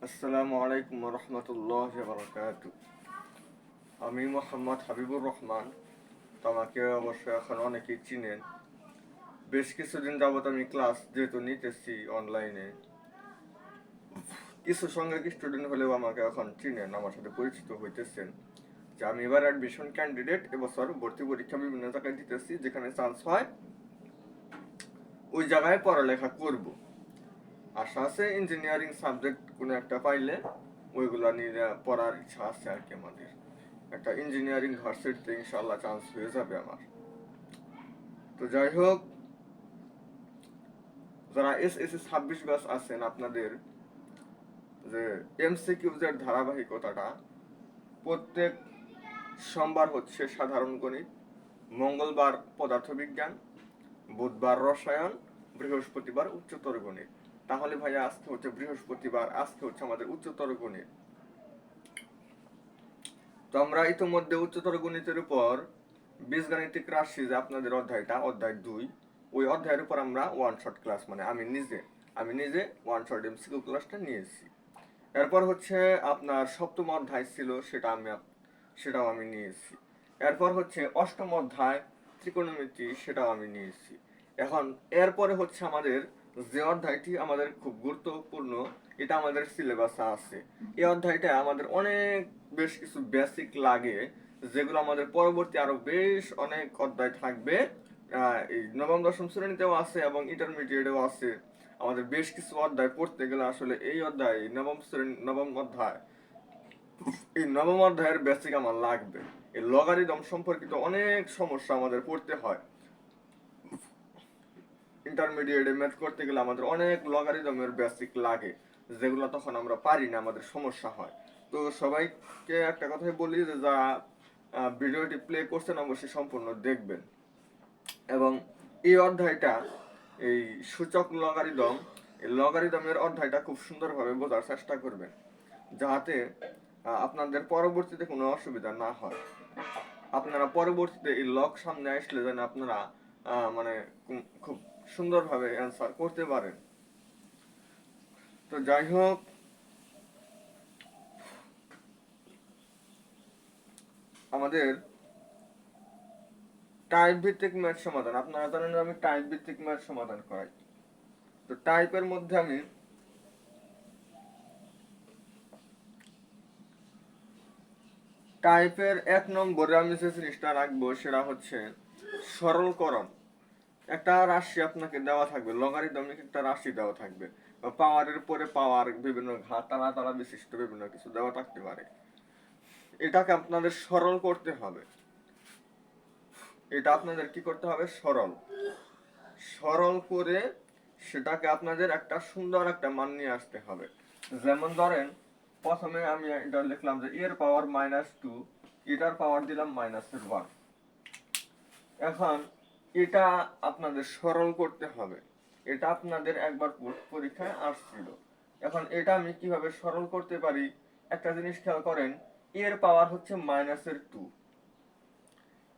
আসসালামু আলাইকুম রহমতুল্লাহ বারাকাতু। আমি মোহাম্মদ হাবিবুর রহমান। তো আমাকে অবশ্যই এখন অনেকেই চিনেন। বেশ কিছুদিন যাবত আমি ক্লাস যেহেতু নিতেছি অনলাইনে, কিছু সংখ্যক স্টুডেন্ট হলেও আমাকে এখন চিনেন, আমার সাথে পরিচিত হইতেছেন যে আমি এবার অ্যাডমিশন ক্যান্ডিডেট। এবছর ভর্তি পরীক্ষা বিভিন্ন জায়গায় দিতেছি, যেখানে চান্স হয় ওই জায়গায় পড়ালেখা করব। আশা আছে ইঞ্জিনিয়ারিং সাবজেক্ট কোনো একটা পাইলে ওইগুলা নিয়ে পড়ার ইচ্ছা আছে আর কি। আমাদের একটা ইঞ্জিনিয়ারিং ভার্সিটিতে ইনশাল্লাহ চান্স হয়ে যাবে আমার। তো যাই হোক, যারা SSC 26 ব্যাচ আছেন, আপনাদের যে MCQs-এর ধারাবাহিকতাটা প্রত্যেক সোমবার হচ্ছে সাধারণ গণিত, মঙ্গলবার পদার্থবিজ্ঞান, বুধবার রসায়ন, বৃহস্পতিবার উচ্চতর গণিত। তাহলে ভাইয়া আজকে হচ্ছে বৃহস্পতিবার, আজকে হচ্ছে আমাদের উচ্চতর গণিত। তো আমরা ইতিমধ্যে উচ্চতর গণিতের উপর বীজগাণিতিক রাশি, যে আপনাদের অধ্যায়টা অধ্যায় 2, ওই অধ্যায়ের উপর আমরা ওয়ান শট ক্লাস, মানে আমি নিজে ওয়ান শট MCQ ক্লাসটা নিয়েছি। এরপর হচ্ছে আপনার সপ্তম অধ্যায় ছিল, সেটাও আমি নিয়েছি। এরপর হচ্ছে অষ্টম অধ্যায় ত্রিকোণমিতি, সেটাও আমি নিয়েছি। এখন এরপরে হচ্ছে আমাদের যে অধ্যায়টি আমাদের খুব গুরুত্বপূর্ণ, এটা আমাদের সিলেবাসে আছে। এই অধ্যায়টা আমাদের অনেক বেশ কিছু বেসিক লাগে, যেগুলো আমাদের পরবর্তী আরো বেশ অনেক অধ্যায় থাকবে। এই নবম দশম শ্রেণীতেও আছে এবং ইন্টারমিডিয়েটেও আছে। আমাদের বেশ কিছু অধ্যায় পড়তে গেলে আসলে এই অধ্যায় নবম অধ্যায়, এই নবম অধ্যায়ের বেসিক আমার লাগবে। এই লগারিদম সম্পর্কিত অনেক সমস্যা আমাদের পড়তে হয়। ইন্টারমিডিয়েটে ম্যাথ করতে গেলে আমাদের অনেক লগারিদমের বেসিক লাগে, যেগুলো তখন আমরা পারি না, আমাদের সমস্যা হয়। তো সবাইকে একটা কথাই বলি যে যারা ভিডিওটি প্লে করছেন অবশ্যই সম্পূর্ণ দেখবেন। এবং এই অধ্যায়টা, এই সূচক লগারিদম, এই লগারিদমের অধ্যায়টা খুব সুন্দরভাবে বোঝার চেষ্টা করবেন, যাতে আপনাদের পরবর্তীতে কোনো অসুবিধা না হয়। আপনারা পরবর্তীতে এই লগ সামনে আসলে যেন আপনারা মানে খুব সুন্দরভাবে অ্যান্সার করতে পারেন। তো যাই হোক, আমাদের টাইপ ভিত্তিক ম্যাথ সমাধান, আপনারা জানেন আমি টাইপ ভিত্তিক ম্যাথ সমাধান করাই। তো টাইপের মধ্যে আমি টাইপের 1 নম্বরে আমি যে জিনিসটা রাখবো সেটা হচ্ছে সরলকরণ। একটা রাশি আপনাকে দেওয়া থাকবে, লগারিদমিক একটা রাশি দেওয়া থাকবে, বা পাওয়ারের পরে পাওয়ার, বিভিন্ন ঘাত তারা তারা বিশিষ্ট বিভিন্ন কিছু দেওয়া থাকতে পারে। এটাকে আপনাদের সরল করতে হবে। এটা আপনাদের কি করতে হবে? সরল সরল করে সেটাকে আপনাদের একটা সুন্দর একটা মান নিয়ে আসতে হবে। যেমন ধরেন, প্রথমে আমি এটা লিখলাম যে এর পাওয়ার -2, এটার পাওয়ার দিলাম -1। এখন এটা আপনাদের সরল করতে হবে। এটা আপনাদের একবার পরীক্ষায় আসছিল। এখন এটা আমি কিভাবে সরল করতে পারি, একটা জিনিস খেয়াল করেন। এর পাওয়ার হচ্ছে -2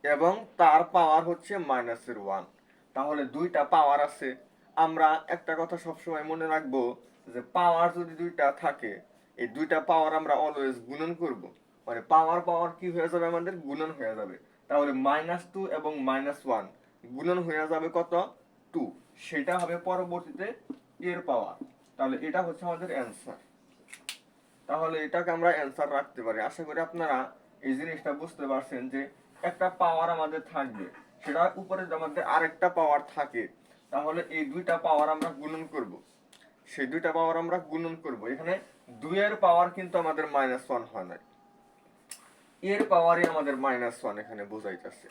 এবং তার পাওয়ার হচ্ছে -1। তাহলে দুইটা পাওয়ার আছে। আমরা একটা কথা সবসময় মনে রাখবো, যে পাওয়ার যদি দুইটা থাকে, এই দুইটা পাওয়ার আমরা অলওয়েজ গুণন করব। মানে পাওয়ার পাওয়ার কি হয়ে যাবে? আমাদের গুণন হয়ে যাবে। তাহলে -2 এবং -1 গুণন হয়ে যাবে কত? 2। সেটা হবে পরবর্তীতে এর পাওয়ার। তাহলে এটা হচ্ছে আমাদের অ্যান্সার। তাহলে এটাকে আমরা অ্যান্সার রাখতে পারি। আশা করি আপনারা এই জিনিসটা বুঝতে পারছেন যে একটা পাওয়ার আমাদের থাকবে, সেটা উপরে আমাদের আরেকটা পাওয়ার থাকে। তাহলে এই দুইটা পাওয়ার আমরা গুণন করব। সেই দুইটা পাওয়ার আমরা গুণন করব। এখানে 2 এর পাওয়ার কিন্তু আমাদের -1 হয় নাই, এর পাওয়ারই আমাদের -1 এখানে বোঝাইতেছে।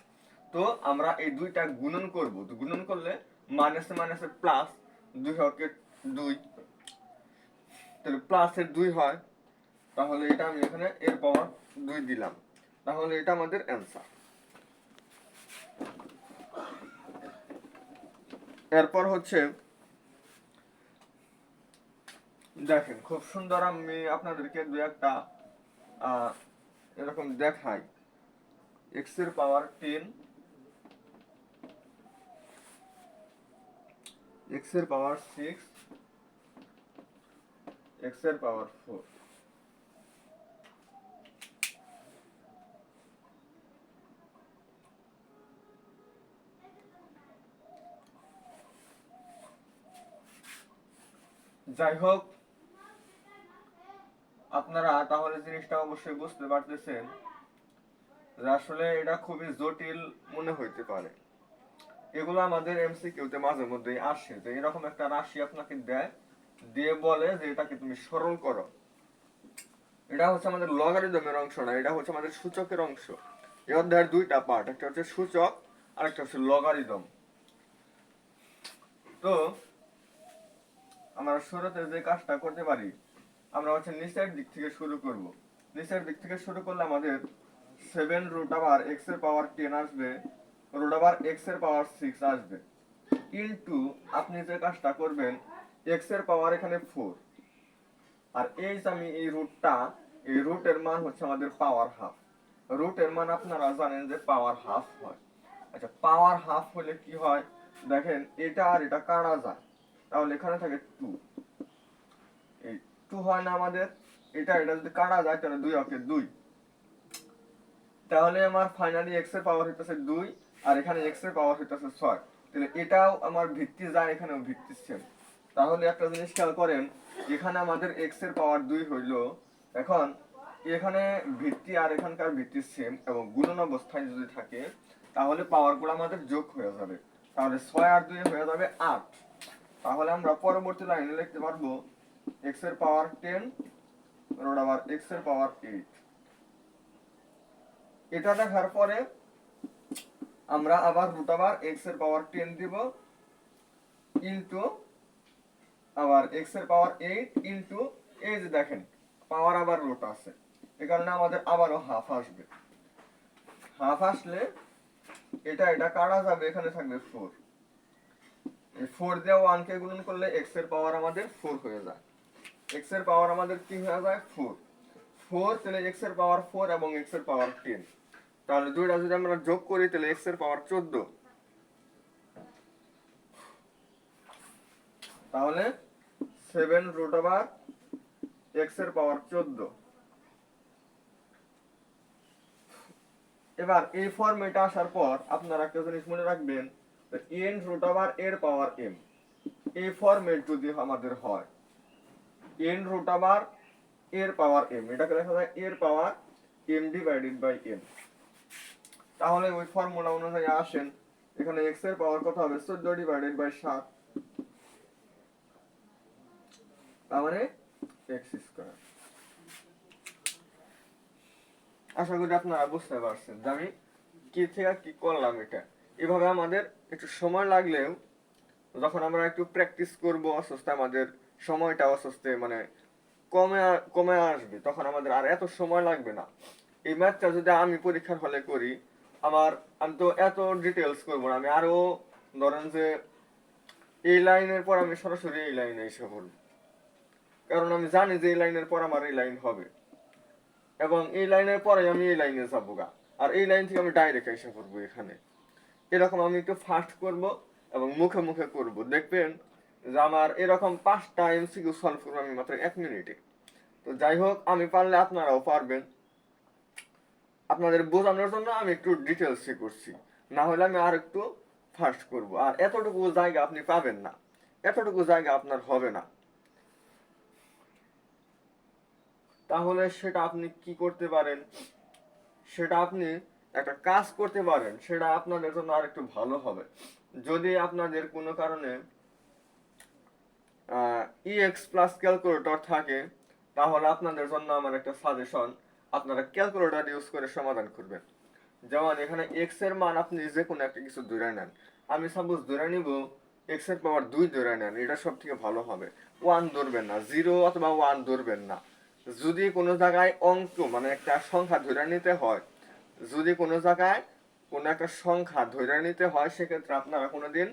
তো আমরা এই দুইটা গুণন করব। তো গুণন করলে মাইনাসে মাইনাসে প্লাস, 2 হকে 2, তাহলে প্লাসের 2 হয়। তাহলে এটা আমি এখানে এর পাওয়ার 2 দিলাম। তাহলে এটা আমাদের অ্যান্সার। এরপর হচ্ছে দেখেন, খুব সুন্দর আমি আপনাদেরকে দু একটা এরকম দেখাই। এক্স এর পাওয়ার 10, এক্স এর পাওয়ার 6, এক্স এর পাওয়ার 4। যাই হোক, আপনারা তাহলে জিনিসটা অবশ্যই বুঝতে পারতেছেন যে আসলে এটা খুবই জটিল মনে হইতে পারে। এগুলো আমাদের এমসিকিউতে মাঝে মধ্যেই আসে, যে এরকম একটা রাশি আপনাকে দেয়, দিয়ে বলে যে এটাকে তুমি সরল করো। এটা হচ্ছে আমাদের লগারিদমের অংশ না, এটা হচ্ছে আমাদের সূচকের অংশ। এই অধ্যায়ের দুইটা পার্ট, একটা হচ্ছে সূচক আর একটা হচ্ছে লগারিদম। তো আমরা শুরুতে যে কাজটা করতে পারি, আমরা হচ্ছে নিচের দিক থেকে শুরু করব। নিচের দিক থেকে শুরু করলে আমাদের 7 রুট ওভার x এর পাওয়ার 10 আসবে, রুট ওভার x এর পাওয়ার 6 আসবে, ইনটু আপনি যে কাজটা করবেন x এর পাওয়ার এখানে 4, আর এই যে আমি এই রুটটা, এই রুটের মান হচ্ছে আমাদের পাওয়ার হাফ। রুটের মান আপনারা জানেন যে পাওয়ার হাফ হয়। আচ্ছা, পাওয়ার হাফ হলে কি হয় দেখেন, এটা আর এটা কাটা যায়, তাহলে এখানে থাকে 2, এই 2 হয় না আমাদের, এটা এটা যদি কাটা যায় তাহলে 2 অকে 2, তাহলে আমার ফাইনালি x এর পাওয়ার হইতেছে 2 আর এখানে x এর পাওয়ার হইতেছে 6। তাহলে এটাও আমার ভিত্তি যায়, এখানেও ভিত্তি সেম। তাহলে একটা জিনিস খেয়াল করেন, এখানে আমাদের x এর পাওয়ার 2 হইলো, এখন এখানে ভিত্তি আর এখানকার ভিত্তি সেম এবং গুণন অবস্থায় যদি থাকে তাহলে পাওয়ারগুলো আমাদের যোগ হয়ে যাবে, তাহলে 6 আর 2 হয়ে যাবে 8। তাহলে আমরা পরবর্তী লাইনে লিখতে পারবো x এর পাওয়ার 10 রোড আবার x এর পাওয়ার 8। এটা দেখার পরে আমরা আবার রুট আবার x এর পাওয়ার 10 দিব, ইনটু আবার x এর পাওয়ার 8 ইনটু, এই যে দেখেন পাওয়ার আবার রুট আছে, এই কারণে আমাদের আবারও হাফ আসবে। হাফ আসলে এটা এটা কাটা যাবে, এখানে থাকবে 4। এই 4 দিয়ে 1 কে গুণন করলে x এর পাওয়ার আমাদের 4 হয়ে যায়। x এর পাওয়ার আমাদের কি হয়ে যায় 4। 4 তাহলে x এর পাওয়ার 4 এবং x এর পাওয়ার 10, তাহলে দুইটা যদি আমরা যোগ করি তাহলে x এর পাওয়ার 14। তাহলে 7 রুট ওভার x এর পাওয়ার 14। এবার এই ফর্মেটে আসার পর আপনারা একটা জিনিস মনে রাখবেন, n রুট ওভার এর পাওয়ার m, এই ফর্মেট যদি আমাদের হয় n রুট ওভার এর পাওয়ার m, এটাকে লেখা যায় এর পাওয়ার m ডিভাইডেড বাই n। তাহলে ওই ফর্মুলা অনুযায়ী আসেন, এখানে x এর পাওয়ার কত হবে 14 ডিভাইডেড বাই 7, তার মানে x স্কয়ার। আশা করি আপনারা বুঝতে পারছেন যে আমি কি থেকে কি করলাম। এটা এভাবে আমাদের একটু সময় লাগলেও যখন আমরা একটু প্র্যাকটিস করব আস্তে আস্তে আমাদের সময়টা আস্তে আস্তে মানে কমে কমে আসবে, তখন আমাদের আর এত সময় লাগবে না। এই ম্যাথটা যদি আমি পরীক্ষার হলে করি, আমি তো এত ডিটেলস করবো না, আমি আরো ধরেন যে এই লাইনের পর আমি সরাসরি এই লাইনে এসে পড়ব, কারণ আমি জানি যে এই লাইনের পর আমার এই লাইন হবে এবং এই লাইনের পরে আমি এই লাইনে যাবো গা, আর এই লাইন থেকে আমি ডাইরেক্ট এসে পড়বো এখানে। এরকম আমি একটু ফাস্ট করব এবং মুখে মুখে করব, দেখবেন যে আমার এরকম 5টা এমসিকিউ সলভ করবো আমি মাত্র 1 মিনিটে। তো যাই হোক, আমি পারলে আপনারাও পারবেন। আপনাদের বোঝানোর জন্য আমি একটু ডিটেলসে করছি, না হলে আমি আর একটু ফাস্ট করব, আর এতটুকু জায়গা আপনি পাবেন না, এতটুকু জায়গা আপনার হবে না। তাহলে সেটা আপনি কি করতে পারেন, সেটা আপনি একটা কাজ করতে পারেন, সেটা আপনাদের জন্য আর একটু ভালো হবে। যদি আপনাদের কোনো কারণে ইএক্স প্লাস ক্যালকুলেটর থাকে, তাহলে আপনাদের জন্য আমার একটা সাজেশন, আপনারা ক্যালকুলেটর ইউজ করে সমাধান করবেন। যেমন এখানে এক্স এর মান আপনি যে কোনো একটা কিছু ধরে নেন, আমি সাপোজ ধরে নিব এক্স এর পাওয়ার 2 ধরে নেন, এটা সব থেকে ভালো হবে। 1 ধরবেন না, 0 অথবা 1 ধরবেন না। যদি কোনো জায়গায় অঙ্ক মানে একটা সংখ্যা ধরে নিতে হয়, যদি কোনো জায়গায় কোনো একটা সংখ্যা ধরে নিতে হয়, সেক্ষেত্রে আপনারা কোনোদিন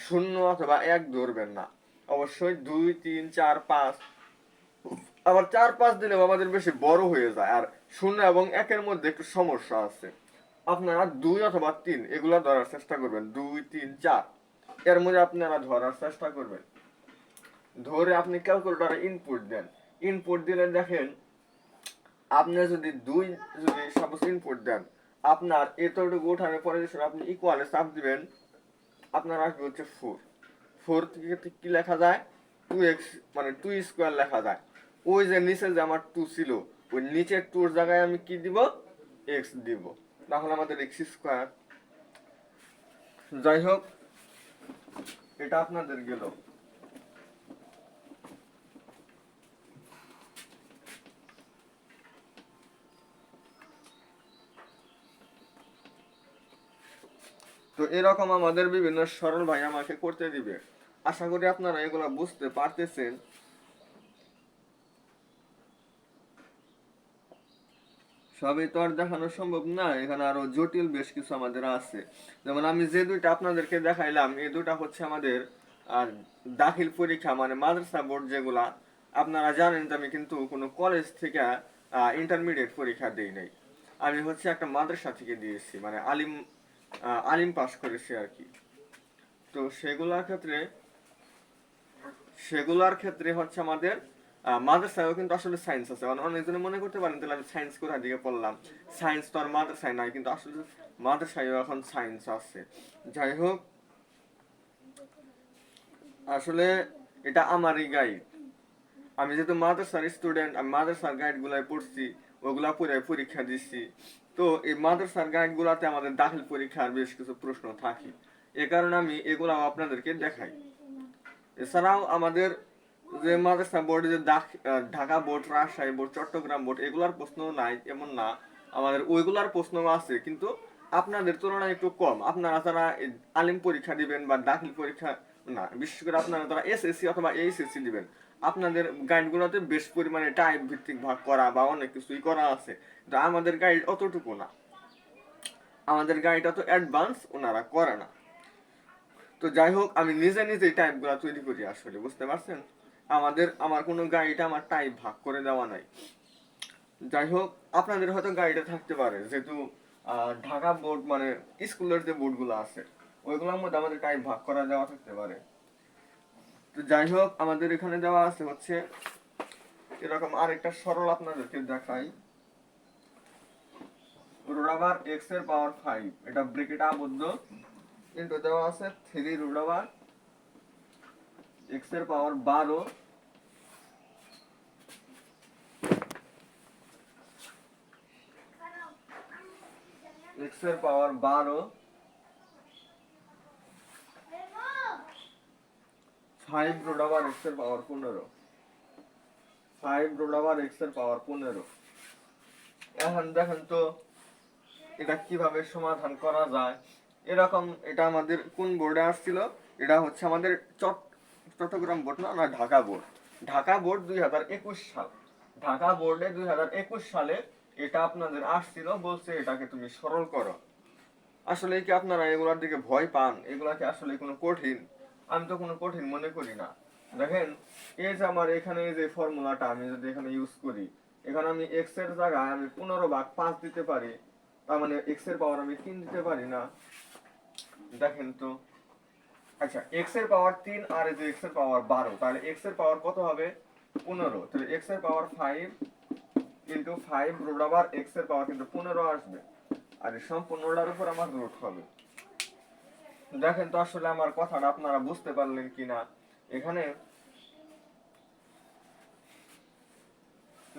0 অথবা 1 ধরবেন না, অবশ্যই 2 3 4 5, আবার 4 5 দিলেও আমাদের বেশি বড় হয়ে যায়, আর 0 এবং 1 এর মধ্যে একটু সমস্যা আছে। আপনারা 2 অথবা 3 এগুলা ধরার চেষ্টা করবেন, 2 3 4 এর মধ্যে আপনারা ধরার চেষ্টা করবেন। ধরে আপনি ক্যালকুলেটরে ইনপুট দেন। ইনপুট দিলে দেখেন আপনি যদি যদি সাপোজ ইনপুট দেন, আপনার এতটুকু ওঠানোর পরে আপনি ইকুয়ালে চাপ দিবেন, আপনার আসবে হচ্ছে 4 থেকে কি লেখা যায় 2x, মানে 2 স্কোয়ার লেখা যায়। ওই যে নিচে যে আমার 2 ছিল, ওই নিচের 2 জায়গায় আমি কি দিব, x দিব, তাহলে আমাদের x স্কোয়ার। যাই হোক, এটা আপনাদের গেল। তো এরকম আমাদের বিভিন্ন সরল ভাই আমাকে করতে দিবে। আশা করি আপনারা এগুলা বুঝতে পারতেছেন। সবই তো আর দেখানো সম্ভব না, এখানে আরো জটিল বেশ কিছু আমাদের আছে। যেমন আমি যে দুইটা আপনাদেরকে দেখাইলাম, এই দুইটা হচ্ছে আমাদের আর দাখিল পরীক্ষা, মানে মাদ্রাসা বোর্ড যেগুলা। আপনারা জানেন যে আমি কিন্তু কোনো কলেজ থেকে ইন্টারমিডিয়েট পরীক্ষা দেই নাই, আমি হচ্ছে একটা মাদ্রাসা থেকে দিয়েছি, মানে আলিম পাস করেছি আর কি। তো সেগুলার ক্ষেত্রে হচ্ছে আমাদের মাদ্রাসায়ও কিন্তু আসলে সায়েন্স আছে। অনেকজনে মনে করতে পারেন তাহলে আমি সায়েন্স কোথা দিকে পড়লাম, সায়েন্স তো আর মাদ্রাসায় নাই, কিন্তু আসলে মাদ্রাসায়ও এখন সায়েন্স আছে। যাই হোক, আসলে এটা আমারই গাইড। আমি যেহেতু মাদ্রাসার স্টুডেন্ট, আমি মাদ্রাসার গাইড গুলাই পড়ছি, ওগুলা পড়ে পরীক্ষা দিচ্ছি। তো এই মাদ্রাসার গাইড গুলাতে আমাদের দাখিল পরীক্ষার বেশ কিছু প্রশ্ন থাকে, এ কারণে আমি এগুলাও আপনাদেরকে দেখাই। এছাড়াও আমাদের যে মাদ্রাসা বোর্ডে যে Dhaka board, Rajshahi board, Chittagong board, এগুলার প্রশ্ন নাই এমন না, আমাদের ওইগুলার প্রশ্ন আছে, কিন্তু আপনাদের তুলনায় একটু কম। আপনারা যারা আলিম পরীক্ষা দিবেন বা দাখিল পরীক্ষা, না বিশেষ করে আপনারা যারা এসএসসি অথবা এইচএসসি দিবেন, আপনাদের গাইডগুলোতে বেশ পরিমাণে টাইপ ভিত্তিক ভাগ করা বা অনেক কিছুই করা আছে, কিন্তু আমাদের গাইড অতটুকু না, আমাদের গাইড অত অ্যাডভান্স ওনারা করে না। তো যাই হোক, আমি নিজে নিজেই টাইপগুলো তৈরি করি আসলে, বুঝতে পারছেন? আমার কোনো গাইড আমার টাইপ ভাগ করে দেওয়া নাই। যাই হোক, আপনাদের হয়তো গাইডে থাকতে পারে, যেহেতু ঢাকা বোর্ড মানে স্কুলের যে বোর্ডগুলো আছে ওইগুলোর মধ্যে আমাদের টাইপ ভাগ করা দেওয়া থাকতে পারে। তো যাই হোক, আমাদের এখানে দেওয়া আছে হচ্ছে এরকম আরেকটা সরল আপনাদেরকে দেখাই। রুট ওভার এক্স এর পাওয়ার 5, এটা ব্র্যাকেটে আবদ্ধ, কিন্তু দেওয়া আছে 3 রুট ওভার এক্স এর পাওয়ার 12, এক্স এর পাওয়ার 12, 5 রুট ওভার এক্স এর পাওয়ার 15, 5 রুট ওভার এক্স এর পাওয়ার 15। এখন দেখেন তো এটা কিভাবে সমাধান করা যায়। এরকম এটা আমাদের কোন বোর্ডে আসছিল, এটা হচ্ছে আমাদের চট্টগ্রাম বোর্ড, না না ঢাকা বোর্ড। ঢাকা বোর্ড 2021 সাল, ঢাকা বোর্ডে 2021 সালে এটা আপনাদের আসছিল, বলছে এটাকে তুমি সরল করো। আসলে কি আপনারা এগুলার দিকে ভয় পান? এগুলা কি আসলে কোনো কঠিন? আমি তো কোনো কঠিন মনে করি না। দেখেন, এই যে আমার এখানে এই যে ফর্মুলাটা আমি যদি এখানে ইউজ করি, এখানে আমি এক্স এর জায়গায় আমি 15/5 দিতে পারি, তার মানে এক্স এর পাওয়ার আমি 3 দিতে পারি না? দেখেন তো, আচ্ছা এক্স এর পাওয়ার 3 আর এই যে এক্স এর পাওয়ার 12, তাহলে এক্স এর পাওয়ার কত হবে 15, তাহলে এক্স এর পাওয়ার 5 ইনটু 5 রুট ওভার এক্স এর পাওয়ার কিন্তু 15 আসবে, আর এই সম্পূর্ণটার উপর আমার রুট হবে। দেখেন তো আসলে আমার কথাটা আপনারা বুঝতে পারলেন কিনা। এখানে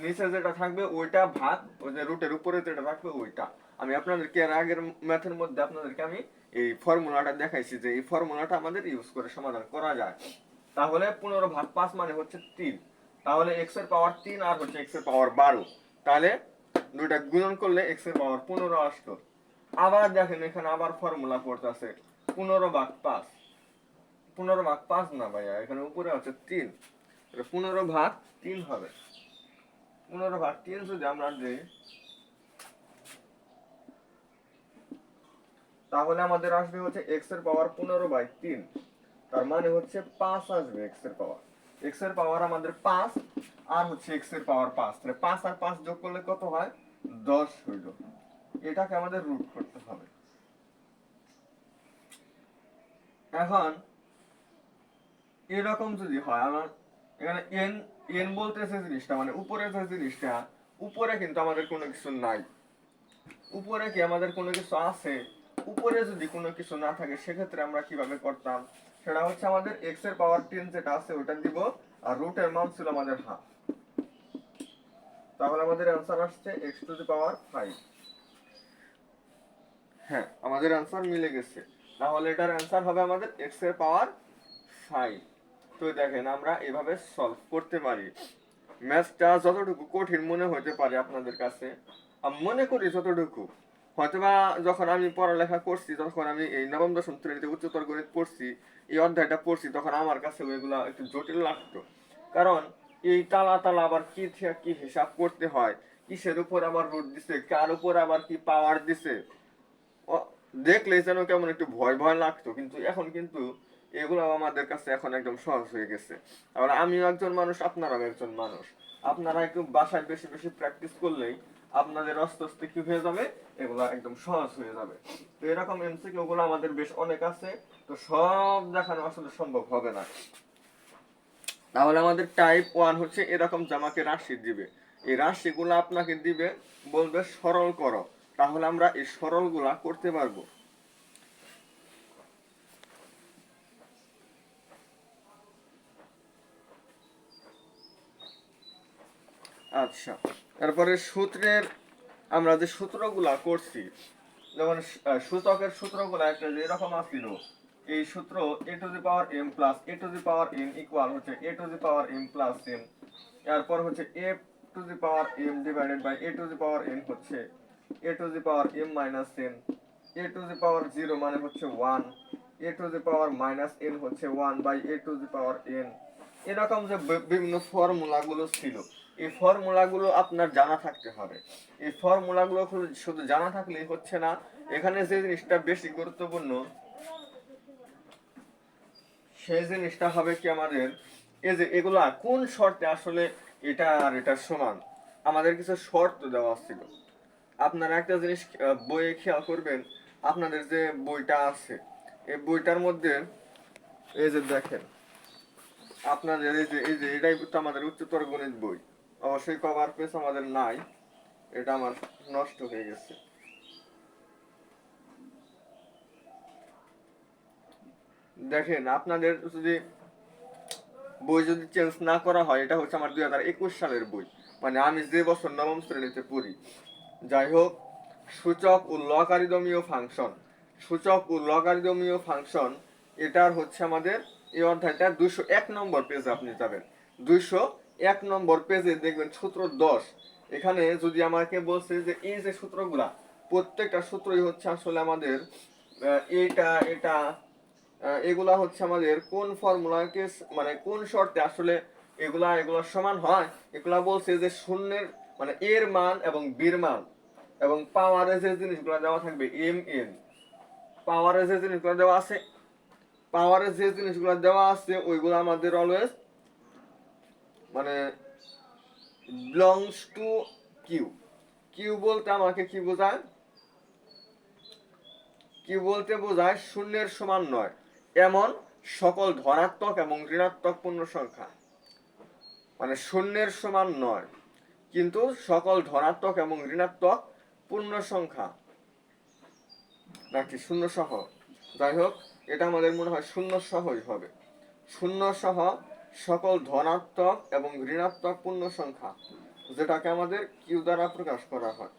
নিচে যেটা থাকবে ওইটা ভাগ, ওই যে রুটের উপরে যেটা থাকবে ওইটা। আমি আপনাদেরকে এর আগের ম্যাথের মধ্যে আপনাদেরকে আমি এই ফর্মুলাটা দেখাইছি, যে এই ফর্মুলাটা আমাদের ইউজ করে সমাধান করা যায়। তাহলে 15/5 মানে হচ্ছে 3, তাহলে এক্স এর পাওয়ার 3 আর হচ্ছে এক্স এর পাওয়ার 12, তাহলে দুইটা গুণন করলে এক্স এর পাওয়ার 15 আসতো। আবার দেখেন এখানে আবার ফর্মুলা পড়তেছে 15/5, 15/5 না ভাইয়া, এখানে উপরে আছে 3, 15/3 হবে। 15/3 যদি আমরা দিই, তাহলে আমাদের আসবে হচ্ছে এক্স এর পাওয়ার 15/3, তার মানে হচ্ছে 5 আসবে এক্স এর পাওয়ার। এক্স এর পাওয়ার আমাদের 5 আর হচ্ছে এক্স এর পাওয়ার 5, তাহলে 5 আর 5 যোগ করলে কত হয় 10 হইল। এটাকে আমাদের রুট করতে হবে। এখন এরকম যদি হয়, আমার এখানে এন এন বলতে যে জিনিসটা মানে উপরে যে জিনিসটা, উপরে কিন্তু আমাদের কোনো কিছু নাই। উপরে কি আমাদের কোনো কিছু আছে? উপরে যদি কোনো কিছু না থাকে সেক্ষেত্রে আমরা কিভাবে করতাম? সেটা হচ্ছে আমাদের x এর পাওয়ার 10 যেটা আছে ওটা দিব, আর রুটের মান ছিল আমাদের হাফ। তাহলে আমাদের অ্যান্সার আসছে x টু দি পাওয়ার 5। হ্যাঁ, আমাদের অ্যান্সার মিলে গেছে। তাহলে এটার অ্যান্সার হবে আমাদের x এর পাওয়ার 5। তো দেখেন আমরা এভাবে সলভ করতে পারি। ম্যাথটা যতটুকু কঠিন মনে হতে পারে আপনাদের কাছে, আমি মনে করি যতটুকু, হয়তোবা যখন আমি পড়ালেখা করছি, যখন আমি এই নবম দশম শ্রেণীতে উচ্চতর গণিত পড়ছি, এই অধ্যায়টা পড়ছি, তখন আমার কাছে ওইগুলা একটু জটিল লাগতো। কারণ এই তালা তালা আবার কি থেকে কি হিসাব করতে হয়, কিসের উপর আবার রুট দিছে, কার উপর আবার কি পাওয়ার দিছে, দেখলে যেন কেমন একটু ভয় ভয় লাগতো। কিন্তু এখন কিন্তু এগুলো আমাদের কাছে এখন একদম সহজ হয়ে গেছে। তাহলে আমিও একজন মানুষ, আপনারাও একজন মানুষ। আপনারা একটু বাসায় বেশি বেশি প্র্যাকটিস করলেই আপনাদের আস্তে আস্তে কি হয়ে যাবে, এগুলা একদম সহজ হয়ে যাবে। তো এরকম এমসিকিউ গুলো আমাদের বেশ অনেক আছে, তো সব দেখানো আসলে সম্ভব হবে না। তাহলে আমাদের টাইপ 1 হচ্ছে এরকম জামাকে রাশি দিবে, এই রাশিগুলো আপনাকে দিবে, বলবে সরল করো, তাহলে আমরা এই সরলগুলা করতে পারবো। আচ্ছা, তারপরে সূত্রের আমরা যে সূত্রগুলা করছি, যেমন সূচকের সূত্রগুলা একটা এরকম আসছিল, এই সূত্র a to the power m plus a to the power n equal হচ্ছে a to the power m plus n, এরপর হচ্ছে a to the power m divided by a to the power n হচ্ছে a to the power m minus n, a to the power 0 মানে হচ্ছে 1, a to the power minus n হচ্ছে 1 by a to the power n। এরকম যে বিভিন্ন ফর্মুলাগুলো ছিল, এই ফর্মুলাগুলো আপনার জানা থাকতে হবে। এই ফর্মুলাগুলো শুধু জানা থাকলেই হচ্ছে না, এখানে যে জিনিসটা বেশি গুরুত্বপূর্ণ সেই জিনিসটা হবে কি আমাদের, এই যে এগুলা কোন শর্তে আসলে এটা আর এটা সমান, আমাদের কিছু শর্ত দেওয়া ছিল। আপনারা একটা জিনিস বইয়ে খেয়াল করবেন, আপনাদের যে বইটা আছে এই বইটার মধ্যে এই যে দেখেন, আপনাদের এই যে এটাই তো আমাদের উচ্চতর গণিত বই, অবশ্যই কভার পেজ আমাদের নাই, এটা আমার নষ্ট হয়ে গেছে। দেখেন আপনাদের যদি বই যদি চেঞ্জ না করা হয়, এটা হচ্ছে আমার 2021 সালের বই, মানে আমি যে বছর নবম শ্রেণীতে পড়ি। যাই হোক, সূচক ও লগারিদমীয় ফাংশন, সূচক ও লগারিদমীয় ফাংশন, এটার হচ্ছে আমাদের এই অধ্যায়টা 201 নম্বর পেজে আপনি যাবেন। 201 নম্বর পেজে দেখবেন সূত্র 10। এখানে যদি আমাকে বলছে যে এই যে সূত্রগুলা, প্রত্যেকটা সূত্রই হচ্ছে আসলে আমাদের এটা এটা এগুলা হচ্ছে আমাদের কোন ফর্মুলাকে মানে কোন শর্তে আসলে এগুলা এগুলা সমান হয়, এগুলা বলছে যে শূন্যের মানে এর মান এবং বির মান এবং পাওয়ারে যে জিনিসগুলো দেওয়া থাকবে এম এন, পাওয়ারে যে জিনিসগুলো দেওয়া আছে, পাওয়ারে যে জিনিসগুলো দেওয়া আছে ওইগুলো আমাদের অলওয়েজ মানে বিলংস টু কিউ। কিউ বলতে আমাকে কি বোঝায়, কিউ বলতে বোঝায় শূন্যের সমান নয় এমন সকল ধনাত্মক এবং ঋণাত্মক পূর্ণ সংখ্যা, মানে শূন্যের সমান নয় কিন্তু সকল ধনাত্মক এবং ঋণাত্মক পূর্ণ সংখ্যা, নাকি শূন্য সহ, যাই হোক এটা আমাদের মনে হয় শূন্য সহই হবে, শূন্য সহ সকল ধনাত্মক এবং ঋণাত্মক পূর্ণ সংখ্যা, যেটাকে আমাদের কিউ দ্বারা প্রকাশ করা হয়,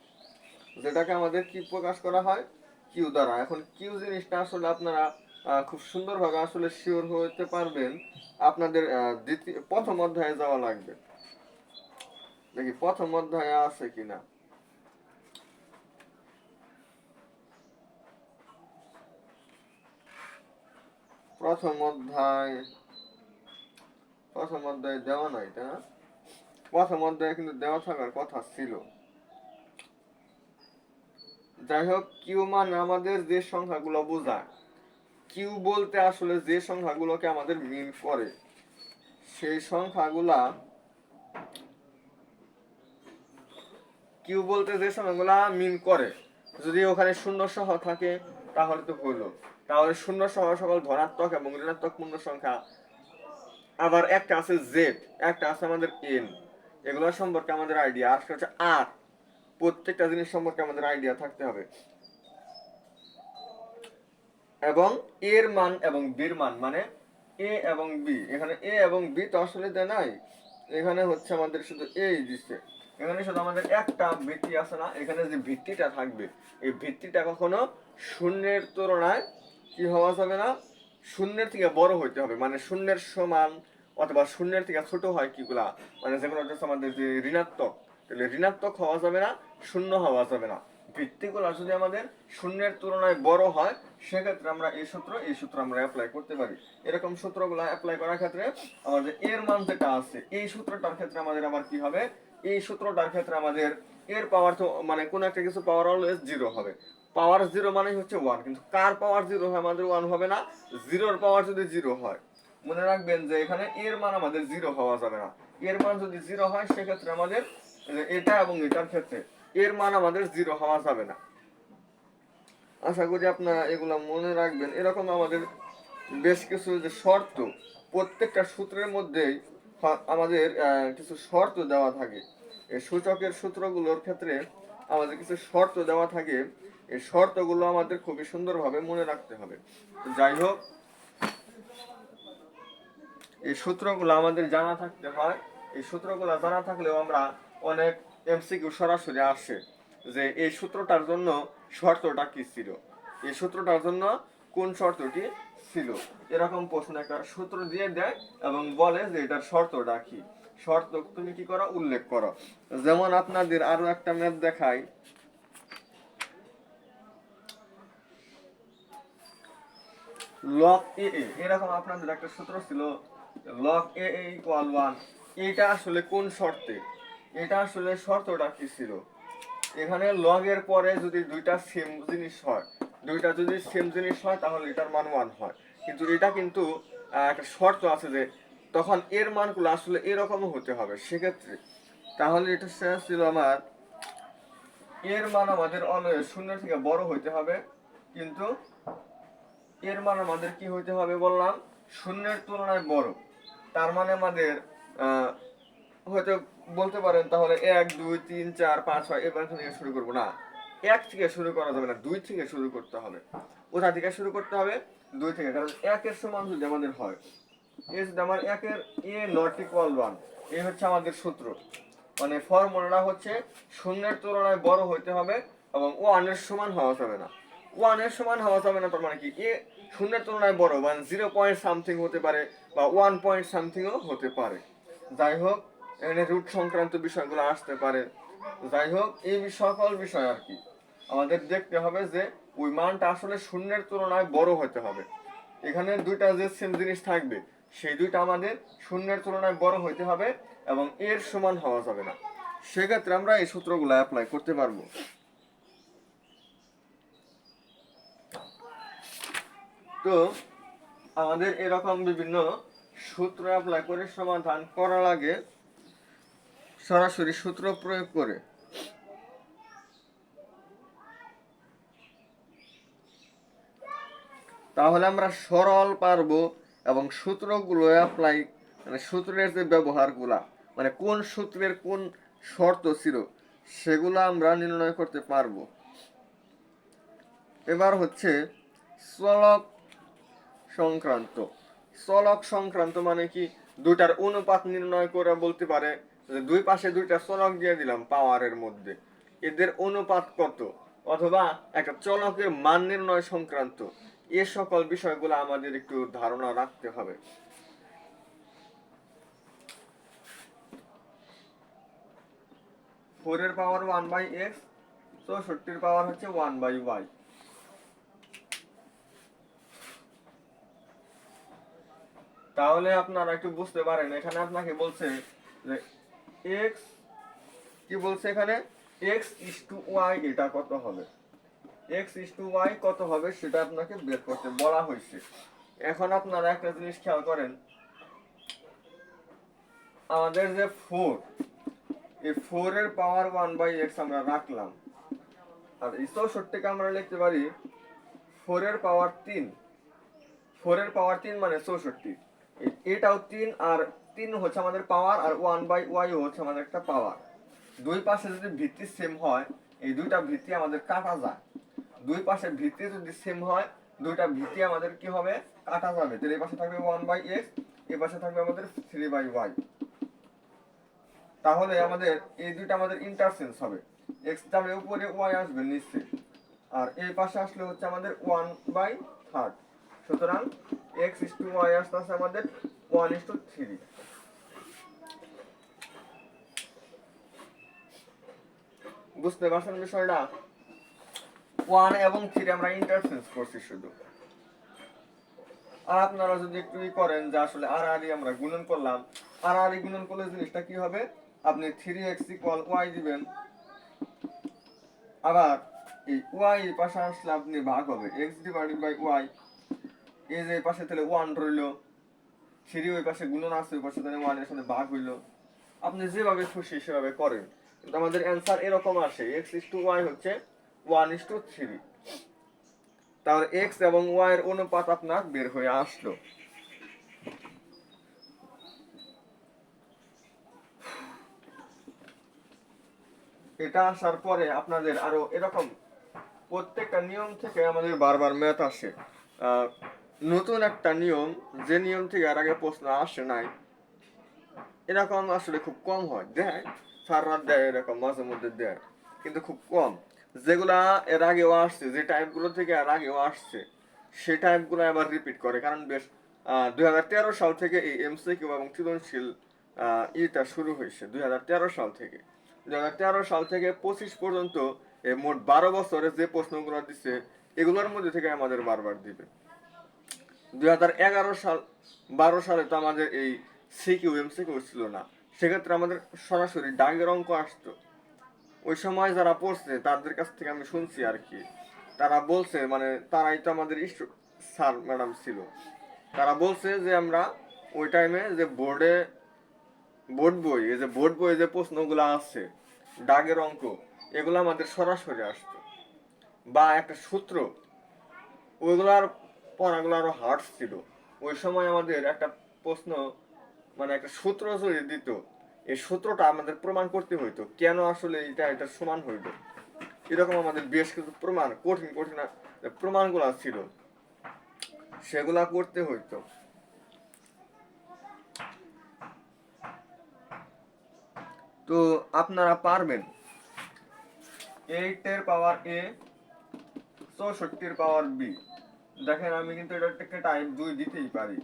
যেটাকে আমাদের কি প্রকাশ করা হয়, কিউ দ্বারা। এখন কিউ জিনিসটা আসলে আপনারা খুব সুন্দরভাবে আসলে শিওর হতে পারবেন, আপনাদের প্রথম অধ্যায়ে যাওয়া লাগবে, দেখি প্রথম অধ্যায়ে আছে কিনা। প্রথম অধ্যায়, প্রথম অধ্যায়ে দেওয়া নাই, তাই না? প্রথম অধ্যায়ে কিন্তু দেওয়া থাকার কথা ছিল। যাই হোক, কিউ মানে আমাদের যে সংখ্যাগুলো বোঝায়, কিউ বলতে আসলে যে সংখ্যাগুলোকে আমাদের মিন করে সেই সংখ্যাগুলা, কিউ বলতে যে সংখ্যাগুলা মিন করে, যদি ওখানে শূন্য সহ থাকে তাহলে তো হলো, তাহলে শূন্য সহ সকল ধনাত্মক এবং ঋণাত্মক পূর্ণ সংখ্যা আবার একটা আছে জেড, একটা আছে আমাদের এন। এগুলো সম্পর্কে আমাদের আইডিয়া। আর হচ্ছে আর, প্রত্যেকটা জিনিস সম্পর্কে আমাদের আইডিয়া থাকতে হবে। এবং এর মান এবং বির মান, মানে এ এবং বি। এখানে এ এবং বি তো আসলে দেয় নাই, এখানে হচ্ছে আমাদের শুধু এই দিচ্ছে। এখানে শুধু আমাদের একটা ভিত্তি আছে না, এখানে যে ভিত্তিটা থাকবে এই ভিত্তিটা কখনো শূন্যের তুলনায় কি হওয়া যাবে না, শূন্যের থেকে বড় হইতে হবে। মানে শূন্যের সমান অথবা শূন্যের থেকে ছোট হয় কিগুলা, মানে যেগুলো হচ্ছে আমাদের যে ঋণাত্মক, তাহলে ঋণাত্মক হওয়া যাবে না, শূন্য হওয়া যাবে না। ভিত্তিগুলো যদি আমাদের শূন্যের তুলনায় বড় হয় সেক্ষেত্রে আমরা এই সূত্র আমরা অ্যাপ্লাই করতে পারি। এরকম সূত্রগুলো অ্যাপ্লাই করার ক্ষেত্রে আমাদের এর মান যেটা আছে এই সূত্রটার ক্ষেত্রে আমাদের আবার কি হবে, এই সূত্রটার ক্ষেত্রে আমাদের এর পাওয়ার তো মানে কোন একটা কিছু পাওয়ার অলওয়েজ জিরো হবে। পাওয়ার জিরো মানে হচ্ছে ওয়ান, কিন্তু কার পাওয়ার জিরো হয় আমাদের ওয়ান হবে না, জিরোর পাওয়ার যদি জিরো হয়। মনে রাখবেন যে এখানে এর মান আমাদের জিরো হওয়া যাবে না। এর মান যদি জিরো হয় সেক্ষেত্রে আমাদের এটা এবং এটার ক্ষেত্রে এর মান আমাদের জিরো হওয়া যাবে না। আশা করি আপনারা এগুলো মনে রাখবেন। এরকম আমাদের বেশ কিছু যে শর্ত, প্রত্যেকটা সূত্রের মধ্যেই আমাদের কিছু শর্ত দেওয়া থাকে। এই সূচকের সূত্রগুলোর ক্ষেত্রে আমাদের কিছু শর্ত দেওয়া থাকে, এই শর্তগুলো আমাদের খুবই সুন্দরভাবে মনে রাখতে হবে। তো যাই হোক, এই সূত্রগুলো আমাদের জানা থাকতে হয়। এই সূত্রগুলো জানা থাকলেও আমরা অনেক এমসিকিউ সরাসরি আসে যে এই সূত্রটার জন্য শর্তটা কি ছিল, এই সূত্রটার জন্য কোন শর্তটি ছিল, এরকম প্রশ্ন একটা সূত্র দিয়ে দেয় এবং বলে যে এটার শর্তটা কি, শর্ত তুমি কি করো উল্লেখ করো। যেমন আপনাদের আরো একটা ম্যাথ দেখাই। লগ এ, এরকম আপনাদের একটা সূত্র ছিল, লগ এ ইকুয়াল 1। এটা আসলে কোন শর্তে, এটা আসলে শর্তটা কি ছিল, এখানে লগ এর পরে যদি দুইটা সেম জিনিস হয়, দুইটা যদি সেম জিনিস হয় তাহলে এটার মান 1 হয়। কিন্তু এটা কিন্তু একটা শর্ত আছে যে তখন এর মানগুলো আসলে এরকমও হতে হবে। সেক্ষেত্রে তাহলে এটা ছিল আমার এর মান আমাদের অলওয়েজ শূন্য থেকে বড় হইতে হবে, কিন্তু এর মান আমাদের কি হইতে হবে বললাম, শূন্যের তুলনায় বড়। তার মানে আমাদের হয়তো বলতে পারেন তাহলে 1 2 3 4 5 6 এবার থেকে শুরু করব না, 1 থেকে শুরু করা যাবে না, 2 থেকে শুরু করতে হবে। কোথা থেকে শুরু করতে হবে, 2 থেকে। কারণ 1 এর সমান যদি আমাদের হয়, এ যদি আমার 1 এর এ নট ইকুয়াল 1, এই হচ্ছে আমাদের সূত্র। মানে ফর্মুলাটা হচ্ছে শূন্যের তুলনায় বড় হইতে হবে এবং 1 এর সমান হওয়া যাবে না। 1 এর সমান হওয়া যাবে না তার মানে কি, এ শূন্যের তুলনায় বড়, মানে 0 পয়েন্ট সামথিং হতে পারে বা 1 পয়েন্ট সামথিংও হতে পারে। যাই হোক, এখানে রুট সংক্রান্ত বিষয়গুলো আসতে পারে। যাই হোক, এই সকল বিষয় আর কি আমাদের দেখতে হবে যে ওই মানটা আসলে শূন্যের তুলনায় বড় হতে হবে। এখানে দুইটা যে সেম জিনিস থাকবে সেই দুইটা আমাদের শূন্যের তুলনায় বড় হইতে হবে এবং এর সমান হওয়া যাবে না। সেক্ষেত্রে আমরা এই সূত্রগুলো অ্যাপ্লাই করতে পারবো। তো আমাদের এরকম বিভিন্ন সূত্র অ্যাপ্লাই করে সমাধান করার আগে সরাসরি সূত্র প্রয়োগ করে তাহলে আমরা সরল পারবো এবং সূত্রগুলো অ্যাপ্লাই, মানে সূত্রের যে ব্যবহারগুলা, মানে কোন সূত্রের কোন শর্ত ছিল সেগুলো আমরা নির্ণয় করতে পারবো। এবার হচ্ছে চলক সংক্রান্ত। চলক সংক্রান্ত মানে কি, দুইটার অনুপাত নির্ণয় করে বলতে পারে যে দুই পাশে দুইটা চলক দিয়ে দিলাম পাওয়ারের মধ্যে, এদের অনুপাত কত, অথবা একটা চলকের মান নির্ণয় সংক্রান্ত, এ সকল বিষয়গুলো আমাদের একটু ধারণা রাখতে হবে। ফোরের পাওয়ার 1/x, 64 পাওয়ার হচ্ছে 1/y। তাহলে আপনারা একটু বুঝতে পারেন, এখানে আপনাকে বলছে যে x কি বলছে, এখানে x/y এটা কত হবে, x/y কত হবে সেটা আপনাকে বের করতে বলা হয়েছে। এখন আপনারা একটা জিনিস খেয়াল করেন, আমাদের যে 4, এই 4 এর পাওয়ার 1/x আমরা রাখলাম, আর এই 64কে আমরা লিখতে পারি 4 এর পাওয়ার 3। 4 এর পাওয়ার 3 মানে 64। এটাও 3, আর 3 হচ্ছে আমাদের পাওয়ার, আর 1/y হচ্ছে আমাদের একটা পাওয়ার। দুই পাশে যদি ভিত্তি সেম হয়, এই দুইটা ভিত্তি আমাদের কাটা যায়। দুই পাশে ভিত্তি যদি সেম হয়, দুইটা ভিত্তি আমাদের কি হবে, কাটা যাবে। তাহলে এই পাশে থাকবে 1/x, এই পাশে থাকবে আমাদের 3/y। তাহলে আমাদের এই দুইটা আমাদের ইন্টারচেঞ্জ হবে, x যাবে উপরে, y আসবে নিচে, আর এই পাশে আসলে হচ্ছে আমাদের 1/3। সুতরাং x/y আসতেছে আমাদের 1:3। বুঝতে পারছেন বিষয়টা? 1 এবং 3 আমরা ইন্টারচেঞ্জ করছি শুধু। আর আপনারা যদি একটু করেন যে আসলে আর আমরা গুণন করলাম, আর গুণন করলে জিনিসটা কি হবে, আপনি 3x = y দিবেন, আবার এই y এর পাশে আসলে আপনি ভাগ হবে x/y, এই যে পাশে তাহলে 1 রইল, 3 ওই পাশে গুণন আছে, ওই পাশে তাহলে 1 এর সাথে ভাগ হইল। আপনি যেভাবে খুশি সেভাবে করেন, কিন্তু আমাদের অ্যান্সার এরকম আসে, x/y হচ্ছে 1:3। তাহলে x এবং y এর অনুপাত আপনার বের হয়ে আসলো। এটা আসার পরে আপনাদের আরো এরকম প্রত্যেকটা নিয়ম থেকে আমাদের বারবার ম্যাথ আসে। নতুন একটা নিয়ম, যে নিয়ম থেকে আর আগে প্রশ্ন আসে নাই, এরকম আসলে খুব কম হয়। দেয়, সার রাত দেয়, এরকম মাঝে মধ্যে দেয়, কিন্তু খুব কম। যেগুলা এর আগেও আসছে, যে টাইপগুলো থেকে এর আগেও আসছে, সেই টাইপগুলো আবার রিপিট করে। কারণ বেশ 2013 সাল থেকে এই এমসিকিউ এবং সৃজনশীল ইটা শুরু হয়েছে। 2013 সাল থেকে 25 পর্যন্ত মোট 12 বছরে যে প্রশ্নগুলো দিচ্ছে, এগুলোর মধ্যে থেকে আমাদের বারবার দিবে। 2011 সালে তো আমাদের এই সিকিউ এমসিকিউ ছিল না, সেক্ষেত্রে আমাদের সরাসরি দাগের অঙ্ক আসতো। ওই সময় যারা পড়ছে তাদের কাছ থেকে আমি শুনছি আর কি, তারা বলছে, মানে তারাই তো আমাদের স্যার ম্যাডাম ছিল, তারা বলছে যে আমরা ওই টাইমে যে বোর্ড বই, এই যে বোর্ড বই যে প্রশ্নগুলো আছে দাগের অঙ্ক, এগুলো আমাদের সরাসরি আসতো, বা একটা সূত্র, ওইগুলার পড়াগুলো আরো হার্ড ছিল। ওই সময় আমাদের একটা প্রশ্ন, মানে একটা সূত্র যদি দিত, এই সূত্রটা আমাদের প্রমাণ করতে হইতো, কেন আসলে এটা সমান হইতো। এরকম আমাদের বেশ কিছু প্রমাণ, কঠিন কঠিন প্রমাণগুলো ছিল, সেগুলা করতে হইতো। তো আপনারা পারবেন। 8 এর পাওয়ার a, 64 এর পাওয়ার b। দেখেন আমি কিন্তু এটাকে টাইপ 2 দিতেই পারি।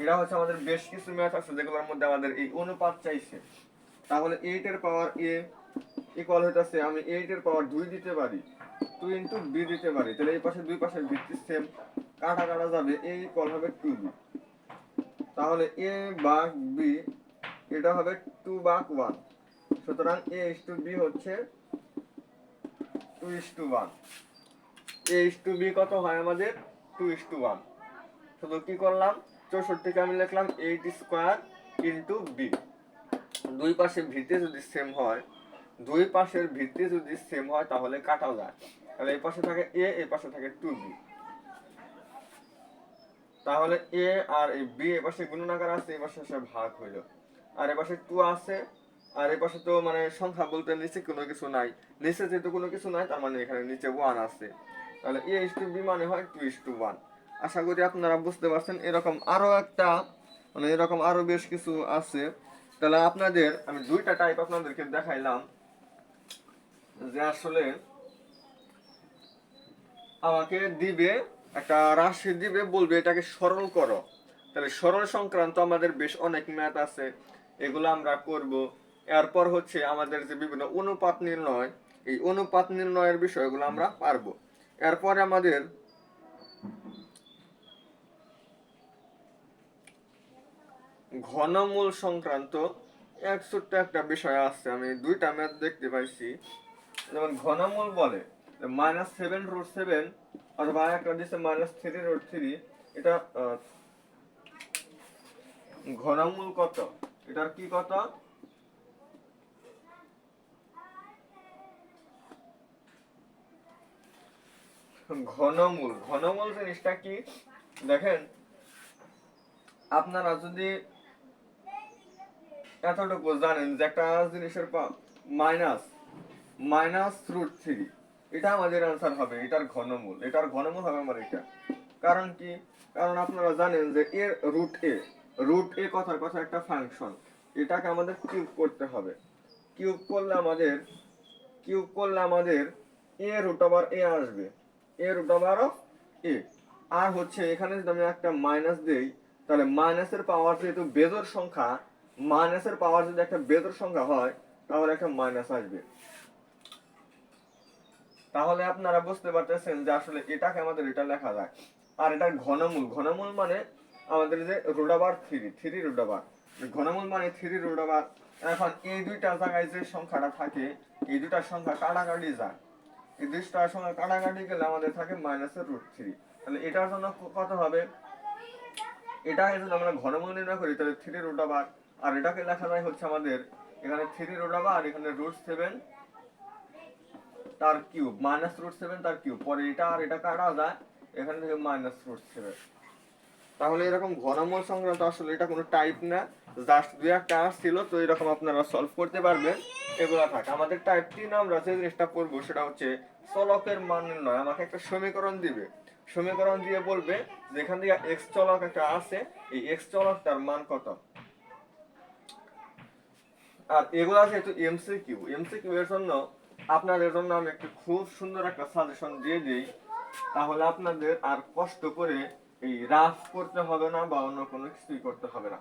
এটা হচ্ছে আমাদের বেশ কিছু ম্যাথ আছে যেগুলোর মধ্যে আমাদের এই অনুপাত চাইছে। তাহলে 8 এর পাওয়ার a ইকুয়াল হইতাছে, আমি 8 এর পাওয়ার 2 দিতে পারি, 2 ইনটু b দিতে পারি। তাহলে এই পাশে দুই পাশের ভিত্তি সেম, কাটা কাটা যাবে, a ইকুয়াল হবে 2b। তাহলে a ভাগ b, এটা হবে 2 ভাগ 1। সুতরাং a/b হচ্ছে 2:1। a/b কত হয় আমাদের? 2:1। শুধু কি করলাম, 64 কে আমি লিখলাম 8 স্কয়ার ইনটু b। দুই পাশের ভিত্তি যদি সেম হয়, দুই পাশের ভিত্তি যদি সেম হয় তাহলে কাটা যায়। তাহলে এই পাশে থাকে a, এই পাশে থাকে 2b। তাহলে a আর এই b এই পাশে গুণনাকার আছে, এই পাশে এসে ভাগ হইল, আর এই পাশে 2 আছে, আর এই পাশে তো মানে সংখ্যা বলতে নিচে কোনো কিছু নাই, নিচে যেহেতু কোনো কিছু নাই তার মানে এখানে নিচে 1 আছে। তাহলে a/b মানে হয় 2:1। আশা করি আপনারা বুঝতে পারছেন। এরকম আরো একটা, মানে এরকম আরো বেশ কিছু আছে। তাহলে আপনাদের আমি দুইটা টাইপ আপনাদেরকে দেখাইলাম, যে আসলে আমাকে দিবে একটা রাশি দিবে, বলবে এটাকে সরল করো। তাহলে সরল সংক্রান্ত আমাদের বেশ অনেক ম্যাথ আছে, এগুলো আমরা করব। এরপর হচ্ছে আমাদের যে বিভিন্ন অনুপাত নির্ণয়, এই অনুপাত নির্ণয়ের বিষয়গুলো আমরা পারবো। এরপরে আমাদের ঘনমূল সংক্রান্ত এক ছোট্ট একটা বিষয় আছে, আমি দুইটা ম্যাথ দেখতে পাইছি। যেমন ঘনমূল বলে -7√7, অথবা একটা দিচ্ছে -3√3। এটা ঘনমূল কত, এটার কি কত, ঘনমূল জিনিসটা কি দেখেন, আপনারা যদি এতটুকু জানেন যে একটা জিনিসের মাইনাস √3, এটা আমাদের অ্যান্সার হবে, এটার ঘনমূল হবে আমার এটা। কারণ কি? কারণ আপনারা জানেন যে এর √a কথার কথা একটা ফাংশন, এটাকে আমাদের কিউব করতে হবে। কিউব করলে আমাদের a√a আসবে, a√a। আর হচ্ছে এখানে যদি আমি একটা মাইনাস দেই, তাহলে মাইনাসের পাওয়ার যেহেতু বেজোড় সংখ্যা, মাইনাসের পাওয়ার যদি একটা বেজোড় সংখ্যা হয় তাহলে একটা মাইনাস আসবে। তাহলে আপনারা বুঝতে পারতেছেন যে আসলে এটাকে আমাদের এটা লেখা যায়। আর এটার ঘনমূল মানে আমাদের যে √3 ঘনমূল মানে 3√। এখন এই দুইটা জায়গায় যে সংখ্যাটা থাকে, এই দুইটা সংখ্যা কাটাকাটি যায়, এই দুইটা সংখ্যা কাটাকাটি গেলে আমাদের থাকে -√3। তাহলে এটার জন্য কত হবে? এটা যদি আমরা ঘনমূল নির্ণয় করি তাহলে 3√। আর এটাকে লেখা যায় হচ্ছে আমাদের এখানে 3√, আর এখানে √7 তার কিউব, -√7 তার কিউব। পরে এটা আর এটা কাটা যায়, এখান থেকে -√7। তাহলে এরকম ঘনমূল সংক্রান্ত আসলে এটা কোনো টাইপ না, জাস্ট দুই একটা ছিল, তো এরকম আপনারা সলভ করতে পারবেন। এগুলো থাকে আমাদের টাইপ 3। আমরা যে জিনিসটা পড়বো সেটা হচ্ছে চলকের মান নির্ণয়। আমাকে একটা সমীকরণ দিবে, সমীকরণ দিয়ে বলবে যেখান থেকে এক্স চলক একটা আছে, এই এক্স চলকটার মান কত। আর এগুলা যেহেতু এমসিকিউ এর জন্য আপনাদের জন্য আমি একটা খুব সুন্দর একটা সাজেশন দিয়ে দিই। তাহলে আপনাদের আর কষ্ট করে এই রাফ করতে হবে না বা অন্য কোনো কিছুই করতে হবে না,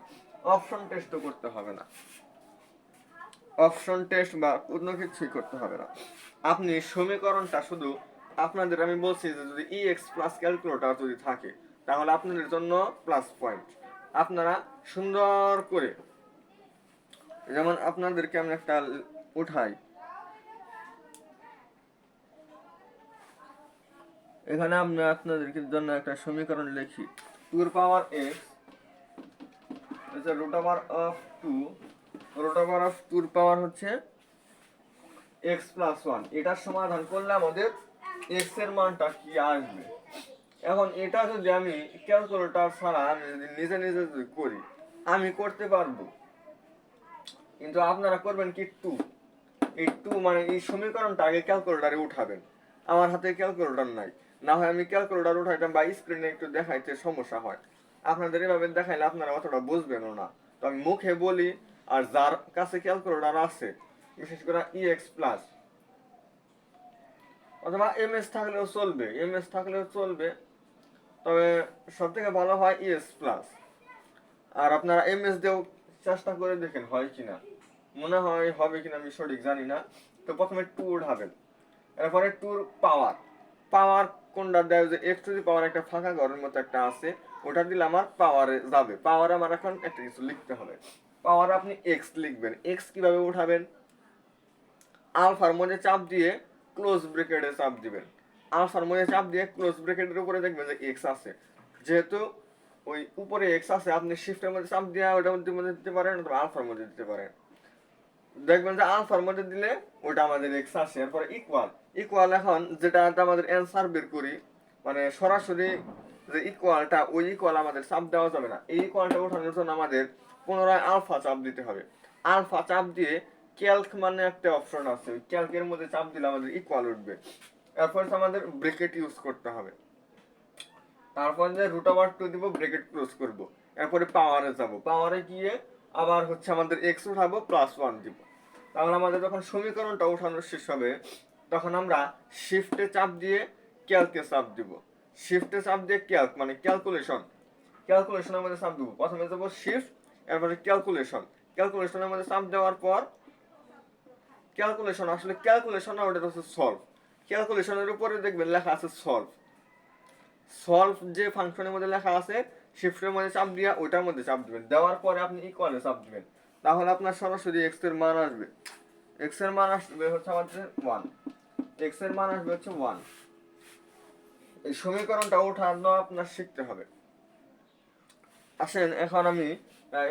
অপশন টেস্টও করতে হবে না, অপশন টেস্ট বা অন্য কিছুই করতে হবে না। আপনি সমীকরণটা শুধু, আপনাদের আমি বলছি যে যদি এক্স প্লাস ক্যালকুলেটর যদি থাকে তাহলে আপনাদের জন্য প্লাস পয়েন্ট। আপনারা সুন্দর করে, যেমন আপনাদেরকে আমি একটা উঠাই, এখানে আমি আপনাদের জন্য একটা সমীকরণ লিখি, 2x is a √2 হচ্ছে x + 1। এটার সমাধান করলে আমাদের x এর মানটা কি আসবে। এখন এটা যদি আমি ক্যালকুলেটর ছাড়া আমি যদি নিজে নিজে যদি করি, আমি করতে পারবো, কিন্তু আপনারা করবেন কি 2, এই 2 মানে এই সমীকরণটা আগে ক্যালকুলেটরে উঠাবেন। আমার হাতে ক্যালকুলেটর নাই, না হয় আমি ক্যালকুলেটর উঠাইতাম বা স্ক্রিনে একটু দেখাইতে সমস্যা হয়, আপনাদের এভাবে দেখাইলে আপনারা অতটা বুঝবেনও না। তো আমি মুখে বলি, আর যার কাছে ক্যালকুলেটর আছে, বিশেষ করে এক্স প্লাস অথবা এমএস থাকলেও চলবে, তবে সব থেকে ভালো হয় ইএস প্লাস। আর আপনারা এমএস দিয়েও চেষ্টা করে দেখেন হয় কিনা, মনে হয় হবে কিনা আমি সঠিক জানি না। তো প্রথমে 2 উঠাবেন, এরপরে 2 পাওয়ার কোনটা দেয়, যে এক্স টু দি পাওয়ার একটা ফাঁকা ঘরের মতো একটা আছে, ওটা দিলে আমার পাওয়ারে যাবে। পাওয়ারে আমার এখন একটা কিছু লিখতে হবে, পাওয়ারে আপনি এক্স লিখবেন। এক্স কিভাবে উঠাবেন? আলফার মধ্যে চাপ দিয়ে ক্লোজ ব্র্যাকেটে চাপ দিবেন, আলফার মধ্যে চাপ দিয়ে ক্লোজ ব্র্যাকেটের উপরে দেখবেন যে এক্স আছে। যেহেতু ওই উপরে এক্স আছে, আপনি শিফটের মধ্যে চাপ দিয়ে ওটার মধ্যে দিতে পারেন অথবা আলফার মধ্যে দিতে পারেন। দেখবেন যে আলফার মধ্যে দিলে ওটা আমাদের এক্স আসে। এরপরে ইকুয়াল এখন যেটা আমাদের অ্যান্সার বের করি, মানে সরাসরি যে ইকুয়ালটা, ওই ইকুয়াল আমাদের চাপ দেওয়া যাবে না। এই ইকুয়ালটা ওঠানোর জন্য আমাদের পুনরায় আলফা চাপ দিতে হবে। আলফা চাপ দিয়ে ক্যালক মানে একটা অপশন আছে, ওই ক্যালকের মধ্যে চাপ দিলে আমাদের ইকুয়াল উঠবে। এরপর আমাদের ব্রেকেট ইউজ করতে হবে, তারপর যে √2 দিব, ব্রেকেট ক্লোজ করব। এরপরে পাওয়ারে যাব, পাওয়ারে গিয়ে আবার হচ্ছে আমাদের এক্স উঠাবো, +1 দিব। তাহলে আমাদের যখন সমীকরণটা উঠানো শেষ হবে, তখন আমরা শিফটে চাপ দিয়ে ক্যালকে চাপ দিব। শিফটে চাপ দিয়ে ক্যালক মানে ক্যালকুলেশনের মধ্যে চাপ দিব। প্রথমে যাব শিফট, এরপরে ক্যালকুলেশনের মধ্যে চাপ দেওয়ার পর ক্যালকুলেশন না, ওটা হচ্ছে সলভ। ক্যালকুলেশনের উপরে দেখবেন লেখা আছে সলভ যে ফাংশনের মধ্যে লেখা আছে, শিফটের মধ্যে চাপ দিয়া ওইটার মধ্যে চাপ দিবেন, দেওয়ার পরে আপনি ইকুয়ালে চাপ দিবেন। তাহলে আপনার সরাসরি এক্স এর মান আসবে, এক্স এর মান আসবে হচ্ছে আমাদের 1, এক্স এর মান আসবে হচ্ছে 1। এই সমীকরণটা ওঠানো আপনার শিখতে হবে। আসেন এখন আমি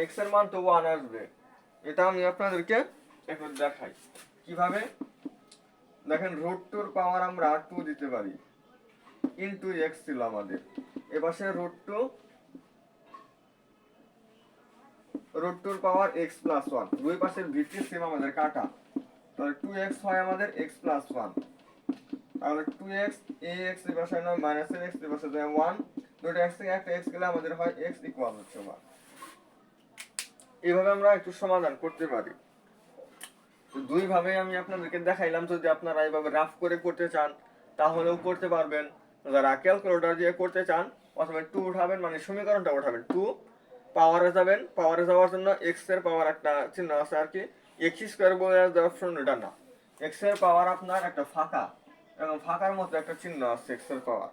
এক্স এর মান তো 1 আসবে, এটা আমি আপনাদেরকে একটু দেখাই কিভাবে। দেখেন √2 পাওয়ার আমরা 2 দিতে পারি, ইনটু এক্স ছিল আমাদের, এপাশে √2 রুট টুর পাওয়ার এক্স প্লাস ওয়ান, দুই পাশের ভিত্তি সেম আমাদের কাটা, তাহলে 2x হয় আমাদের x প্লাস ওয়ান, তাহলে 2x ax এর পাশে না মাইনাস x এর পাশে যায় 1, দুটো x থেকে একটা x গেলে আমাদের হয় x ইকুয়াল হচ্ছে 1। এইভাবে আমরা একটু সমাধান করতে পারি। তো দুই ভাবে আমি আপনাদেরকে দেখাইলাম, যদি আপনারা এইভাবে রাফ করে করতে চান তাহলেও করতে পারবেন। যারা ক্যালকুলেটর দিয়ে করতে চান প্রথমে 2 উঠাবেন, মানে সমীকরণটা উঠাবেন, 2 পাওয়ারে যাবেন, পাওয়ারে যাওয়ার জন্য x এর পাওয়ার একটা চিহ্ন আছে আর কি, x স্কয়ার বলে যে অপশন এটা না, x এর পাওয়ার আপনার একটা ফাঁকা এবং ফাঁকার মধ্যে একটা চিহ্ন আছে x এর পাওয়ার,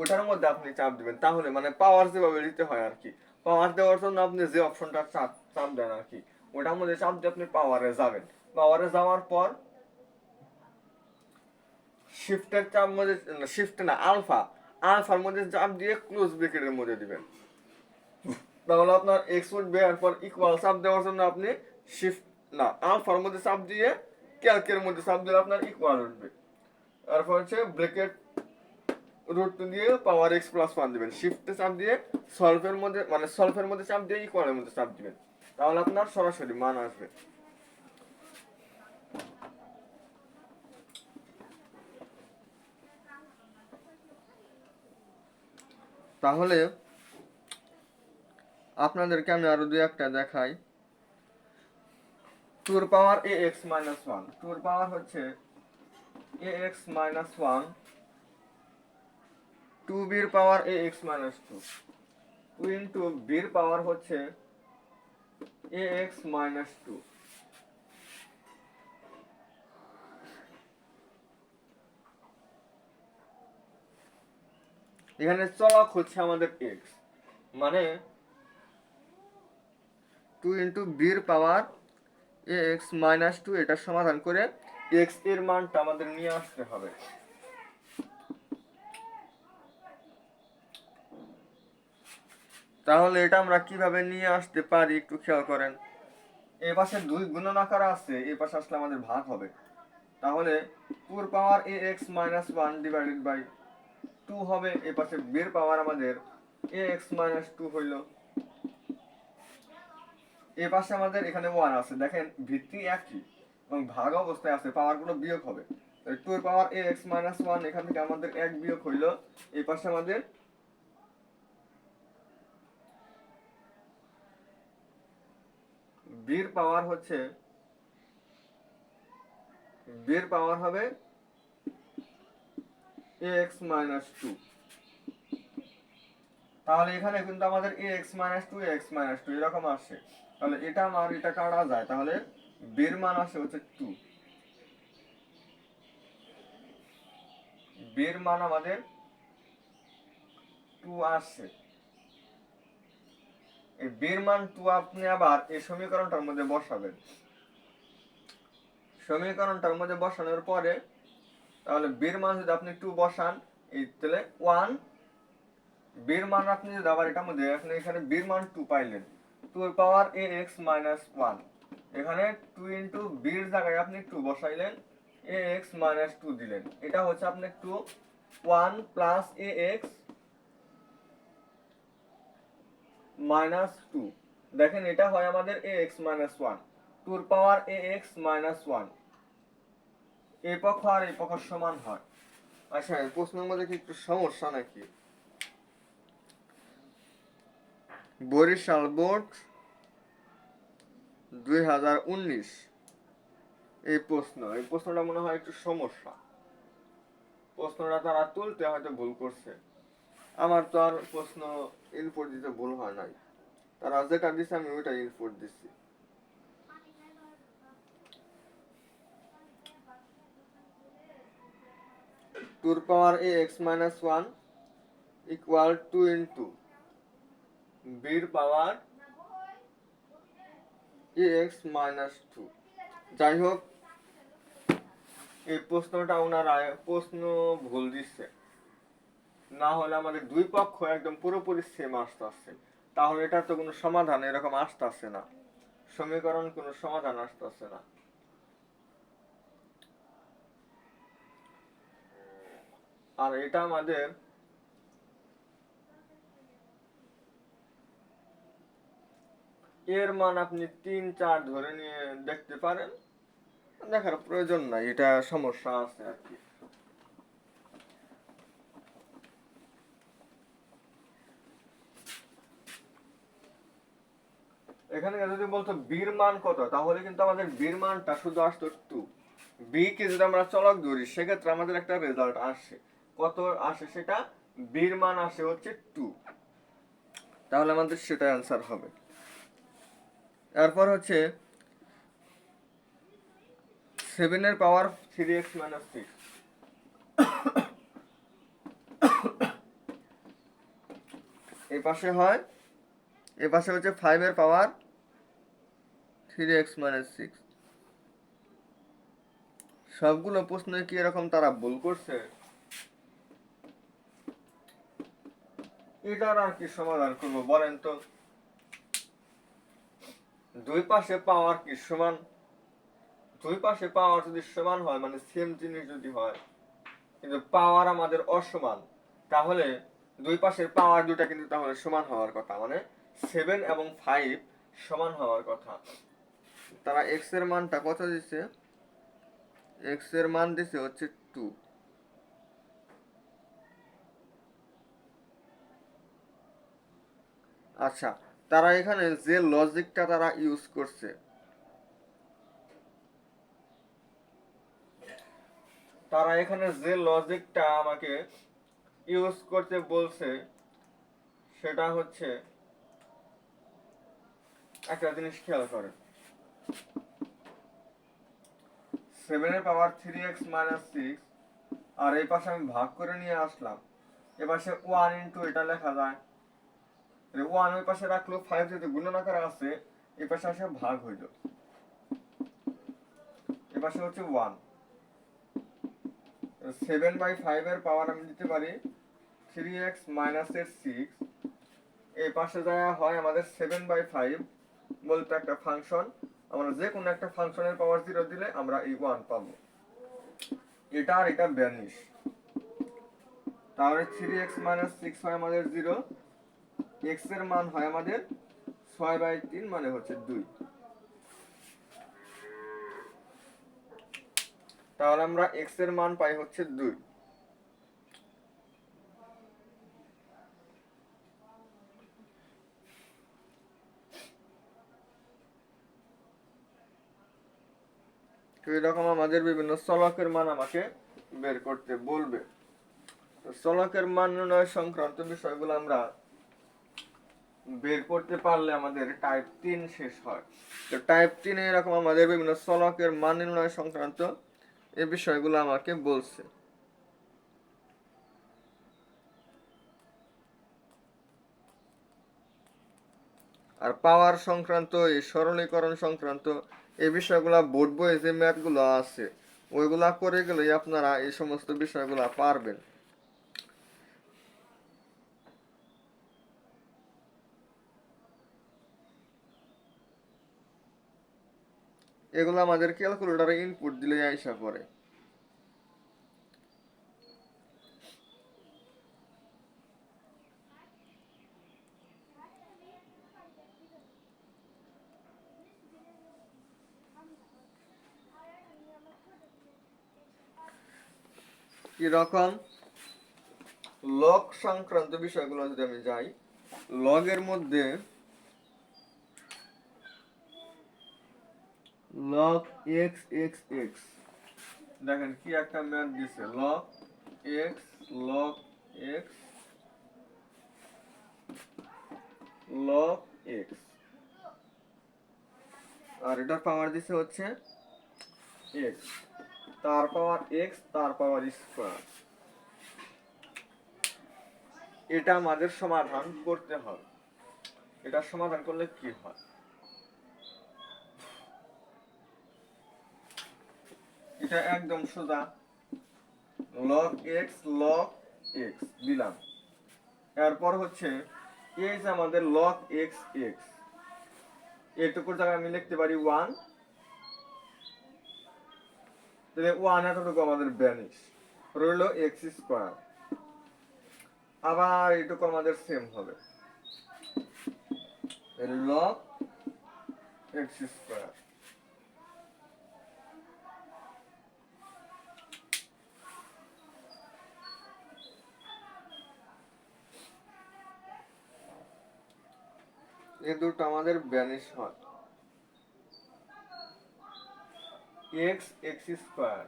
ওটার মধ্যে আপনি চাপ দিবেন, তাহলে মানে পাওয়ার যেভাবে দিতে হয় আর কি, পাওয়ার দেওয়ার জন্য আপনি যে অপশনটা চাপ চাপ দেন আর কি, ওটার মধ্যে চাপ দিয়ে আপনি পাওয়ারে যাবেন। পাওয়ারে যাওয়ার পর শিফটের চাপ মধ্যে, শিফট না আলফা, আলফার মধ্যে চাপ দিয়ে ক্লোজ ব্র্যাকেটের মধ্যে দিবেন, তাহলে আপনার এক্স উঠবে। এরপর ইকুয়াল চাপ দেওয়ার জন্য আপনি শিফট না আলফার মধ্যে চাপ দিয়ে ক্যালকের মধ্যে চাপ দিলে আপনার ইকুয়াল উঠবে। তারপর হচ্ছে ব্র্যাকেট রুট দিয়ে পাওয়ার এক্স প্লাস ওয়ান দিবেন, শিফটে চাপ দিয়ে সলভের মধ্যে মানে সলভের মধ্যে চাপ দিয়ে ইকুয়ালের মধ্যে চাপ দিবেন, তাহলে আপনার সরাসরি মান আসবে। তাহলে আপনাদেরকে আমি আরো দুই একটা দেখাই। টুর পাওয়ার এ এক্স মাইনাস ওয়ান, টুর পাওয়ার হচ্ছে এ এক্স মাইনাস ওয়ান, টু বির পাওয়ার এ x minus two, two into বির পাওয়ার হচ্ছে এ এক্স মাইনাস টু। এখানে চলক হচ্ছে আমাদের এক্স, মানে টু ইন্টু বির পাওয়ার এ এক্স মাইনাস টু, এটা সমাধান করে এক্স এর মানটা আমাদের নিয়ে আসতে হবে। তাহলে এটা আমরা কিভাবে নিয়ে আসতে পারি একটু খেয়াল করেন। এ পাশে দুই গুণনাকার আছে, এ পাশে আসলে আমাদের ভাগ হবে, তাহলে টুর পাওয়ার এ x minus one divided by two হবে, এ পাশে বির পাওয়ার আমাদের এ এক্স মাইনাস টু হইল, এ পাশে আমাদের এখানে ওয়ান আছে, দেখেন ভিত্তি একই এবং ভাগ অবস্থায় আছে, পাওয়ার গুলো বিয়োগ হবে, টু এর পাওয়ার এ এক্স মাইনাস ওয়ান, এখান থেকে আমাদের এক বিয়োগ হইল, এই পাশে আমাদের বির পাওয়ার হচ্ছে, বির পাওয়ার হবে এ এক্স মাইনাস টু, তাহলে এখানে কিন্তু আমাদের এ এক্স মাইনাস টু এ এক্স মাইনাস টু এরকম আসে, তাহলে এটা আমার এটা কাটা যায়, তাহলে বির মান আসে হচ্ছে টু, বির মান আমাদের টু আসছে। এই বির মান টু আপনি আবার এই সমীকরণটার মধ্যে বসাবেন, সমীকরণটার মধ্যে বসানোর পরে তাহলে বির মান যদি আপনি টু বসান, এই তাহলে ওয়ান, বির মান আপনি যদি আবার এটার মধ্যে আপনি এখানে বির মান টু পাইলেন, টু এর পাওয়ার এ এক্স মাইনাস ওয়ান, এখানে টু ইন্টু বির জায়গায় আপনি টু বসাইলেন, এ এক্স মাইনাস টু দিলেন, এটা হচ্ছে আপনি টু ওয়ান প্লাস এ এক্স মাইনাস টু, দেখেন এটা হয় আমাদের এ এক্স মাইনাস ওয়ান, টুর পাওয়ার এ এক্স মাইনাস ওয়ান, এই পক্ষ আর এই পক্ষ সমান হয়। আচ্ছা এই প্রশ্নের মধ্যে কি একটু সমস্যা নাকি? বরিশাল বোর্ড 2019 এই প্রশ্নটা মনে হয় একটু সমস্যা, প্রশ্নটা তারা তুলতে হয়তো ভুল করছে, আমার তো আর প্রশ্ন ইনপুট দিতে ভুল হয় নাই, তারা যেটা দিচ্ছে আমি ওইটা ইনপুট দিচ্ছি। টুর পাওয়ার এ x minus one equal to into বির পাওয়ার এ এক্স মাইনাস টু। যাই হোক এই প্রশ্নটা ওনারা প্রশ্ন ভুল দিচ্ছে, না হলে আমাদের দুই পক্ষ একদম পুরোপুরি সেম আসতেছে, তাহলে এটা তো কোনো সমাধান এরকম আসতেছে না, সমীকরণ কোনো সমাধান আসতেছে না। আর এটা আমাদের এর মান আপনি 3 4 ধরে নিয়ে দেখতে পারেন, দেখার প্রয়োজন নাই, এটা সমস্যা আছে আর কি। এখানে যদি বলতো বির মান কত, তাহলে কিন্তু আমাদের বির মানটা শুধু আসতো 2। বি কে যদি আমরা চলক ধরি সেক্ষেত্রে আমাদের একটা রেজাল্ট আসে, কত আসে সেটা, বির মান আসে হচ্ছে 2, তাহলে আমাদের সেটা অ্যান্সার হবে। এরপর হচ্ছে 7 এর পাওয়ার 3x - 6, এই পাশে হয়, এই পাশে হচ্ছে 5 এর পাওয়ার 3x - 6। সবগুলো প্রশ্নে কি এরকম তারা ভুল করছে? এটার আর কি সমাধান করবো বলেন তো? দুই পাশে পাওয়ার কি সমান, দুই পাশে পাওয়ার যদি সমান হয় মানে সেম জিনিস যদি হয়, কিন্তু পাওয়ার আমাদের অসমান, তাহলে দুই পাশের পাওয়ার দুটা কিন্তু তাহলে সমান হওয়ার কথা, মানে 7 এবং 5 সমান হওয়ার কথা। তারা এক্স এর মানটা কত দিছে, এক্স এর মান দিছে হচ্ছে 2। আচ্ছা, তারা এখানে যে লজিকটা তারা ইউজ করছে, তারা এখানে যে লজিকটা আমাকে ইউজ করতে বলছে সেটা হচ্ছে, একটা জিনিস খেয়াল করেন, 7 এর পাওয়ার 3x - 6, আর এই পাশে আমি ভাগ করে নিয়ে আসলাম, এ পাশে 1 ইনটু এটা লেখা যায়, 1 ওই পাশে রাখলো, 5 যেহেতু গুণন আকারে আছে এই পাশে আসে ভাগ হইল, এ পাশে হচ্ছে 1। 7/5 এর পাওয়ার আমি দিতে পারি 3x - 6, এই পাশে যায় হয় আমাদের 7/5 বলতে একটা ফাংশন, আমরা যে কোনো একটা ফাংশনের পাওয়ার 0 দিলে আমরা এই 1 পাবো, এটা আর এটা ভ্যানিশ, তাহলে 3x - 6 হয় আমাদের 0, x এর মান হয় আমাদের 6/3 মানে হচ্ছে 2, তাহলে আমরা x এর মান পাই হচ্ছে 2। তো এরকম আমাদের বিভিন্ন চলকের মান আমাকে বের করতে বলবে। চলকের মান নির্ণয় সংক্রান্ত বিষয়গুলো আমরা বের করতে পারলে আমাদের টাইপ 3 শেষ হয়। তো টাইপ 3 এরকম আমাদের বিভিন্ন চলকের মান নির্ণয় সংক্রান্ত এই বিষয়গুলো আমাকে বলছে। আর পাওয়ার সংক্রান্ত, এই সরলীকরণ সংক্রান্ত এই বিষয়গুলা বোর্ড বইয়ে যে ম্যাথগুলো আছে ওইগুলা করে গেলেই আপনারা এই সমস্ত বিষয়গুলা পারবেন। এগুলো আমাদের ক্যালকুলেটরে ইনপুট দিলে আইসা পড়ে। কিরকম লগ সংক্রান্ত বিষয়গুলো যদি আমি যাই, লগের মধ্যে লগ এক্স এক্স এক্স, দেখেন কি একটা ম্যাথ দিছে, log x log x log x, আর এটার পাওয়ার দিছে হচ্ছে এক্স, তার পাওয়ার এক্স তার পাওয়ার স্কোয়ার। এটা আমাদের সমাধান করতে হবে। এটা সমাধান করলে কি হয়, এটা একদম সোজা, লগ এক্স দিলাম, এরপর হচ্ছে এই যে আমাদের লগ এক্স এক্স, এটুকুর জায়গায় আমি লিখতে পারি 1, তাহলে 1 এতটুকু আমাদের ভ্যানিশ রইল এক্স স্কোয়ার, আবার এটুকু আমাদের সেম হবে, লগ এক্স স্কোয়ার। এই দুটো আমাদের ভ্যানিশ হয়। এক্স এক্স স্কোয়ার,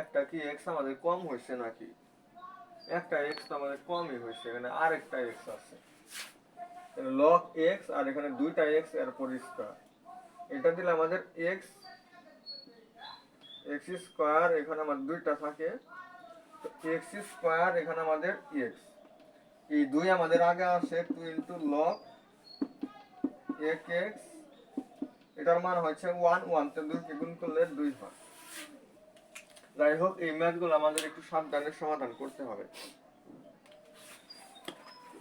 একটা কি এক্স আমাদের কম হয়েছে নাকি? একটা এক্স তো আমাদের কমই হয়েছে, এখানে আরেকটা এক্স আছে, লগ এক্স, আর এখানে দুইটা এক্স এর পর স্কোয়ার। এটা দিলে আমাদের এক্স এক্স স্কোয়ার, এখানে আমাদের দুইটা থাকে, তো এক্স স্কোয়ার এখানে আমাদের এক্স, এই দুই আমাদের আগে আসে, 2 ইন্টু লগ এক এক্স, এটার মান হচ্ছে 1, 1 তে 2 কে গুণ করলে 2 হয়। যাই হোক, এই ম্যাথগুলো আমাদের একটু সাবধানে সমাধান করতে হবে।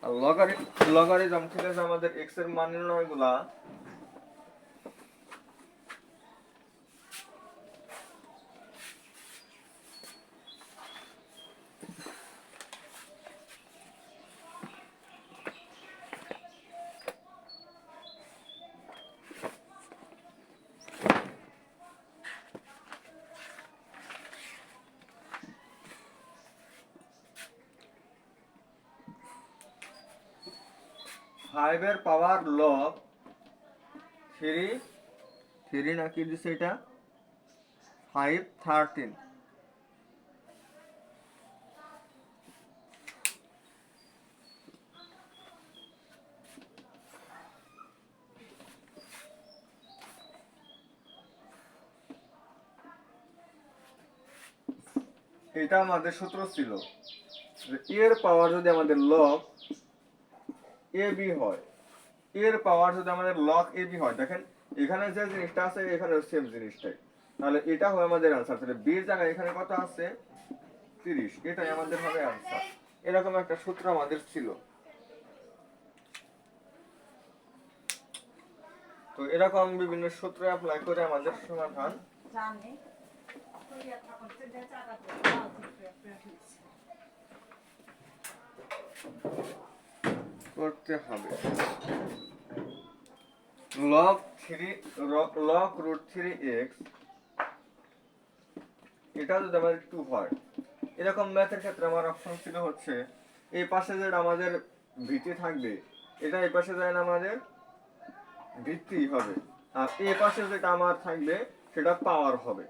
আর লগারিদম থেকে যে আমাদের এক্স এর মান নির্ণয় গুলা, ফাইভের পাওয়ার লগ থ্রি নাকি দিছে এটা 5 13, এটা আমাদের সূত্র ছিল যে এর পাওয়ার যদি আমাদের লগ এ বি হয়, এর পাওয়ার যদি আমাদের লগ এ বি হয়, দেখেন এখানে যে জিনিসটা আছে এখানে সেম জিনিসটাই, তাহলে এটা হয় আমাদের आंसर। তাহলে বি এর জায়গায় এখানে কত আছে 30, এটাই আমাদের হবে आंसर। এরকম একটা সূত্র আমাদের ছিল। তো এরকম বিভিন্ন সূত্র অ্যাপ্লাই করে আমাদের সমাধান করতে হবে। log 3 log root 3x, এটা যদি আমাদের 2 হয়, এরকম ম্যাথের ক্ষেত্রে আমার অপশন ছিল হচ্ছে এই পাশে যেটা আমাদের ভিটি থাকবে, এটা এই পাশে যায় না আমাদের ভিত্তি হবে, আর এই পাশে যেটা আমার থাকবে সেটা পাওয়ার হবে,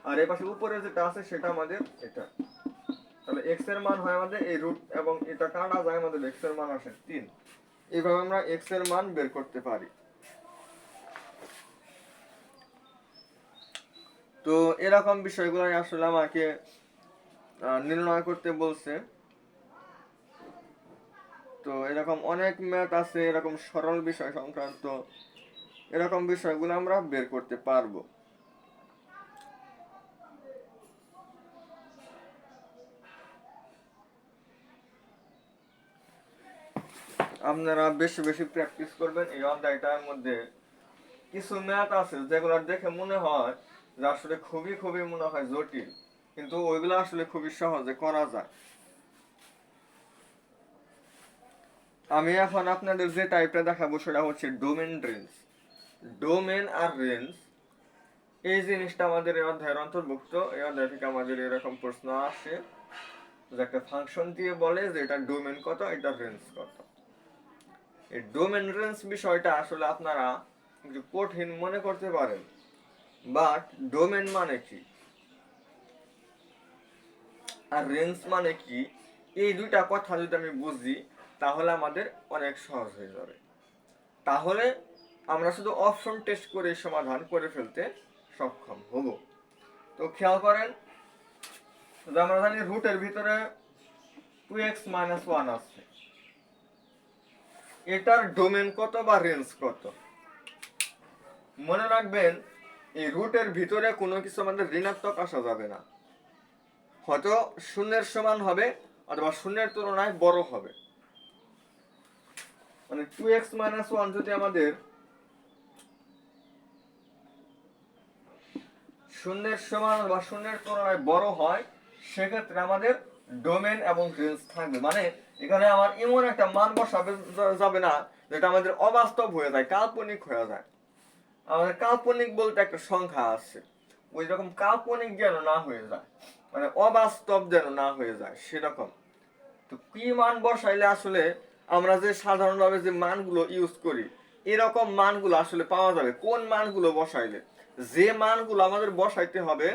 আর এই পাশে উপরে যেটা আছে সেটা আমাদের এটা। তাহলে x এর মান হয় আমাদের এই রুট, এবং এটা কাটা যায়, আমাদের x এর মান আসে 3। এইভাবে আমরা x এর মান বের করতে পারি। তো এরকম বিষয়গুলো আসলে আমাকে নির্ণয় করতে বলছে। তো এরকম অনেক ম্যাথ আছে, এরকম সরল বিষয় সংক্রান্ত, এরকম বিষয়গুলো আমরা বের করতে পারবো। আপনারা বেশি বেশি প্র্যাকটিস করবেন। এই অধ্যায়টার মধ্যে কিছু ম্যাথ আছে যেগুলো দেখে মনে হয় যে আসলে খুবই খুবই মনে হয় জটিল, কিন্তু ওইগুলো আসলে খুবই সহজে করা যায়। আমি এখন আপনাদের যে টাইপটা দেখাবো সেটা হচ্ছে ডোমেন রেঞ্জ। ডোমেন আর রেঞ্জ এই জিনিসটা আমাদের এই অধ্যায়ের অন্তর্ভুক্ত। এই অধ্যায় থেকে আমাদের এরকম প্রশ্ন আসে যে একটা ফাংশন দিয়ে বলে যে এটা ডোমেন কত, এটা রেঞ্জ কত। এই ডোমেন রেঞ্জ বিষয়টা আসলে আপনারা একটু কঠিন মনে করতে পারেন, বাট ডোমেন মানে কি আর রেঞ্জ মানে কি, এই দুইটা কথা যদি আমি বুঝি তাহলে আমাদের অনেক সহজ হয়ে যাবে। তাহলে আমরা শুধু অপশন টেস্ট করে সমাধান করে ফেলতে সক্ষম হব। তো খেয়াল করেন, আমরা জানি রুটের ভিতরে 2x - 1 আছে, এটার ডোমেন কত বা রেঞ্জ কত? মনে রাখবেন এই রুটের ভিতরে কোনো কিছু আমাদের ঋণাত্মক আসা যাবে না, হয়তো শূন্যের সমান হবে অথবা শূন্যের তুলনায় বড় হবে। মানে 2x - 1 যদি আমাদের শূন্যের সমান বা শূন্যের তুলনায় বড় হয়, সেক্ষেত্রে আমাদের ডোমেন এবং রেঞ্জ থাকবে। মানে এখানে আমার এমন একটা মান বসাবে যাবে না যেটা আমাদের অবাস্তব হয়ে যায়, কাল্পনিক হয়ে যায়। আমাদের কাল্পনিক বলতে একটা সংখ্যা আছে, ওই রকম কাল্পনিক যেন না হয়ে যায়, মানে অবাস্তব যেন না হয়ে যায় সেরকম। তো কি মান বসাইলে আসলে আমরা যে সাধারণভাবে যে মানগুলো ইউজ করি এরকম মানগুলো আসলে পাওয়া যাবে, কোন মানগুলো বসাইলে, যে মানগুলো আমাদের বসাইতে হবে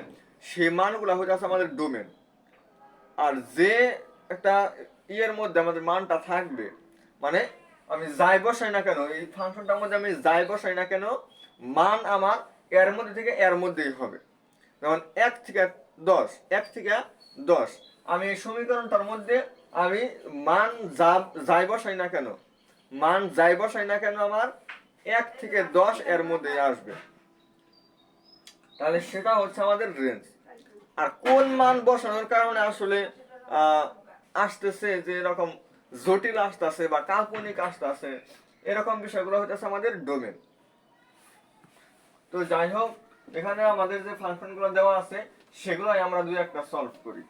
সেই মানগুলো হচ্ছে আমাদের ডোমেন। আর যে একটা ইয়ের মধ্যে আমাদের মানটা থাকবে, মানে আমি যাই বসাই না কেন, এই ফাংশনটার মধ্যে আমি যাই বসাই না কেন মান আমার এর মধ্যে থেকে এর মধ্যেই হবে। যেমন 1 থেকে 10, 1 থেকে 10, আমি এই সমীকরণটার মধ্যে আমি মান যাই বসাই না কেন, মান যাই বসাই না কেন আমার 1 থেকে 10 এর মধ্যে আসবে। তাহলে সেটা হচ্ছে আমাদের রেঞ্জ। আর কোন মান বসানোর কারণে আসলে আসতেছে যে এরকম জটিল আসতেছে বা কাল্পনিক আসতেছে, এরকম বিষয়গুলো হচ্ছে আমাদের ডোমেন। তো যাই হোক, এখানে আমাদের যে ফাংশনগুলো দেওয়া আছে সেগুলোই আমরা দুই একটা সলভ করি।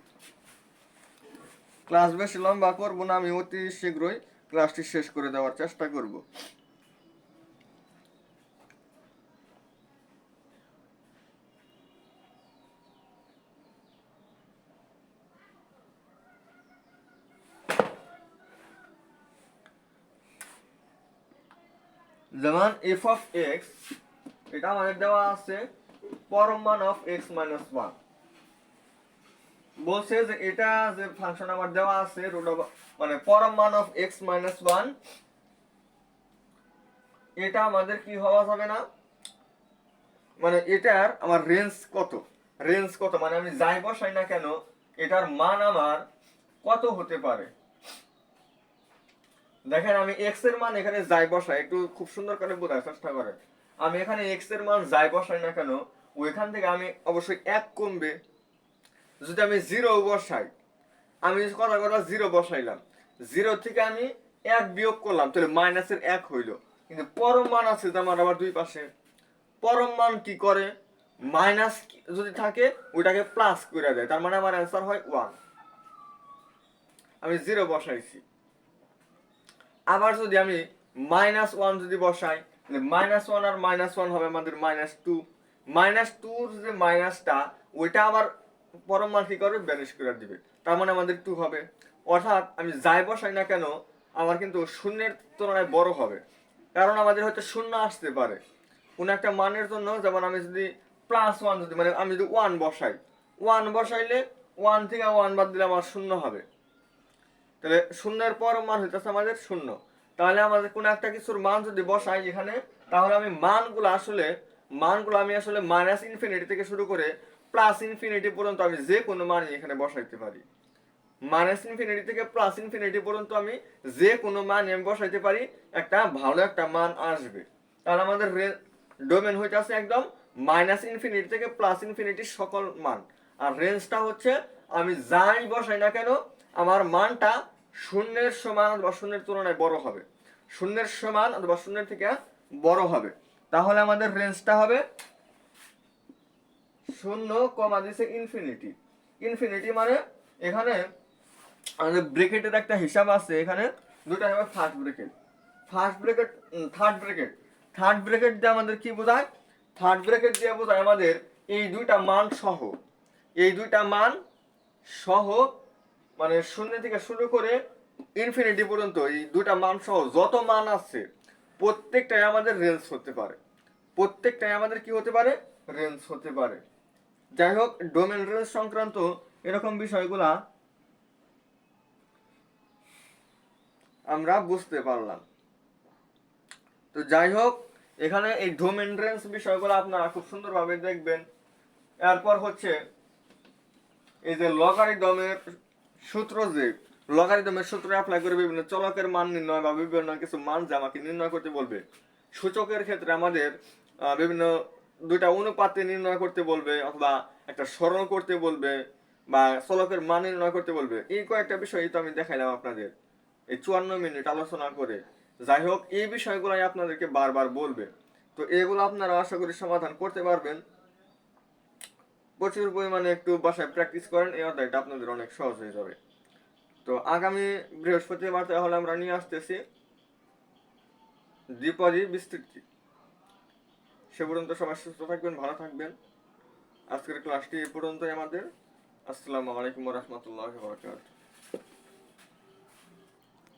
ক্লাস বেশি লম্বা করবো না, আমি অতি শীঘ্রই ক্লাসটি শেষ করে দেওয়ার চেষ্টা করব। যেমন এফ অফ এক্স, এটা আমাদের দেওয়া আছে পরম মান অফ এক্স মাইনাস ওয়ান। বলছে যে এটা যে ফাংশন আমার দেওয়া আছে রুট অফ, মানে পরম মান অফ এক্স মাইনাস ওয়ান, এটা আমাদের কি হওয়া যাবে না, মানে এটার আমার রেঞ্জ কত, রেঞ্জ কত মানে আমি যাই বসাই না কেন এটার মান আমার কত হতে পারে। দেখেন আমি এক্স এর মান এখানে যাই বসাই, একটু খুব সুন্দর করে বোঝার চেষ্টা করেন। আমি এখানে এক্স এর মান যাই বসাই না কেন ওইখান থেকে আমি অবশ্যই 1 কমবে। যদি আমি 0 বসাই, আমি কথা কথা 0 বসাইলাম, 0 থেকে আমি 1 বিয়োগ করলাম তাহলে মাইনাসের 1 হইল। কিন্তু পরম মান আছে যে আমার আবার দুই পাশে, পরম মান কি করে, মাইনাস যদি থাকে ওইটাকে প্লাস করে দেয়, তার মানে আমার অ্যান্সার হয় 1। আমি 0 বসাইছি। আবার যদি আমি -1 যদি বসাই, -1 আর -1 হবে আমাদের -2, -2 যে মাইনাসটা ওইটা আবার পরম মান কি করবে, ব্যানিশ করে দিবে, তার মানে আমাদের 2 হবে। অর্থাৎ আমি যাই বসাই না কেন আমার কিন্তু শূন্যের তুলনায় বড় হবে, কারণ আমাদের হয়তো শূন্য আসতে পারে কোন একটা মানের জন্য। যেমন আমি যদি +1 যদি, মানে আমি যদি 1 বসাই, 1 বসাইলে 1 থেকে 1 বাদ দিলে আমার 0 হবে, তাহলে শূন্যের পর মান হইতেছে আমাদের 0। তাহলে আমাদের কোন একটা কিছুর মান যদি বসাই এখানে, তাহলে আমি মানগুলো আমি আসলে -ইনফিনিটি থেকে শুরু করে +ইনফিনিটি পর্যন্ত আমি যে কোনো মান এখানে বসাইতে পারি। -ইনফিনিটি থেকে +ইনফিনিটি পর্যন্ত আমি যে কোনো মান আমি বসাইতে পারি, একটা ভালো একটা মান আসবে। তাহলে আমাদের ডোমেন হইতেছে একদম -ইনফিনিটি থেকে +ইনফিনিটি সকল মান। আর রেঞ্জটা হচ্ছে আমি যাই বসাই না কেন আমার মানটা শূন্যের সমান অথবা শূন্যের তুলনায় বড় হবে, শূন্যের সমান অথবা শূন্যের থেকে বড় হবে। তাহলে আমাদের রেঞ্জটা হবে 0, দিছে ইনফিনিটি। ইনফিনিটি মানে এখানে আমাদের ব্র্যাকেটের একটা হিসাব আছে, এখানে দুটো হবে ফার্স্ট ব্র্যাকেট, থার্ড ব্র্যাকেট দিয়ে আমাদের কি বোঝায়, থার্ড ব্র্যাকেট দিয়ে বোঝায় আমাদের এই দুইটা মান সহ, এই দুইটা মান সহ, মানে 0 থেকে শুরু করে ইনফিনিটি পর্যন্ত এই দুইটা মান সহ যত মান আছে প্রত্যেকটাই আমাদের রেঞ্জ হতে পারে, প্রত্যেকটাই আমাদের কি হতে পারে, রেঞ্জ হতে পারে। যাই হোক, ডোমেন রেঞ্জ সংক্রান্ত এরকম বিষয়গুলা আমরা বুঝতে পারলাম। তো যাই হোক, এখানে এই ডোমেন রেঞ্জ বিষয়গুলো আপনারা খুব সুন্দরভাবে দেখবেন। এরপর হচ্ছে এই যে লগারিদমের সূত্র, যে লগারিদমের সূত্র অ্যাপ্লাই করে বিভিন্ন চলকের মান নির্ণয় বা বিভিন্ন কিছু মান যে আমাকে নির্ণয় করতে বলবে। সূচকের ক্ষেত্রে আমাদের বিভিন্ন দুইটা অনুপাতে নির্ণয় করতে বলবে, অথবা একটা সরল করতে বলবে, বা চলকের মান নির্ণয় করতে বলবে। এই কয়েকটা বিষয় তো আমি দেখাইলাম আপনাদের এই 54 মিনিট আলোচনা করে। যাই হোক, এই বিষয়গুলাই আপনাদেরকে বারবার বলবে, তো এগুলো আপনারা আশা করি সমাধান করতে পারবেন। প্রচুর পরিমাণে একটু বাসায় প্র্যাকটিস করেন, এই অধ্যায়টা আপনাদের অনেক সহজ হয়ে যাবে। তো আগামী বৃহস্পতিবার তাহলে আমরা নিয়ে আসতেছি দ্বিপদী বিস্তৃতি। সে পর্যন্ত সবাই সুস্থ থাকবেন, ভালো থাকবেন। আজকের ক্লাসটি এ পর্যন্তই আমাদের। আসসালামু আলাইকুম ওয়া রাহমাতুল্লাহি ওয়া বারাকাতুহু।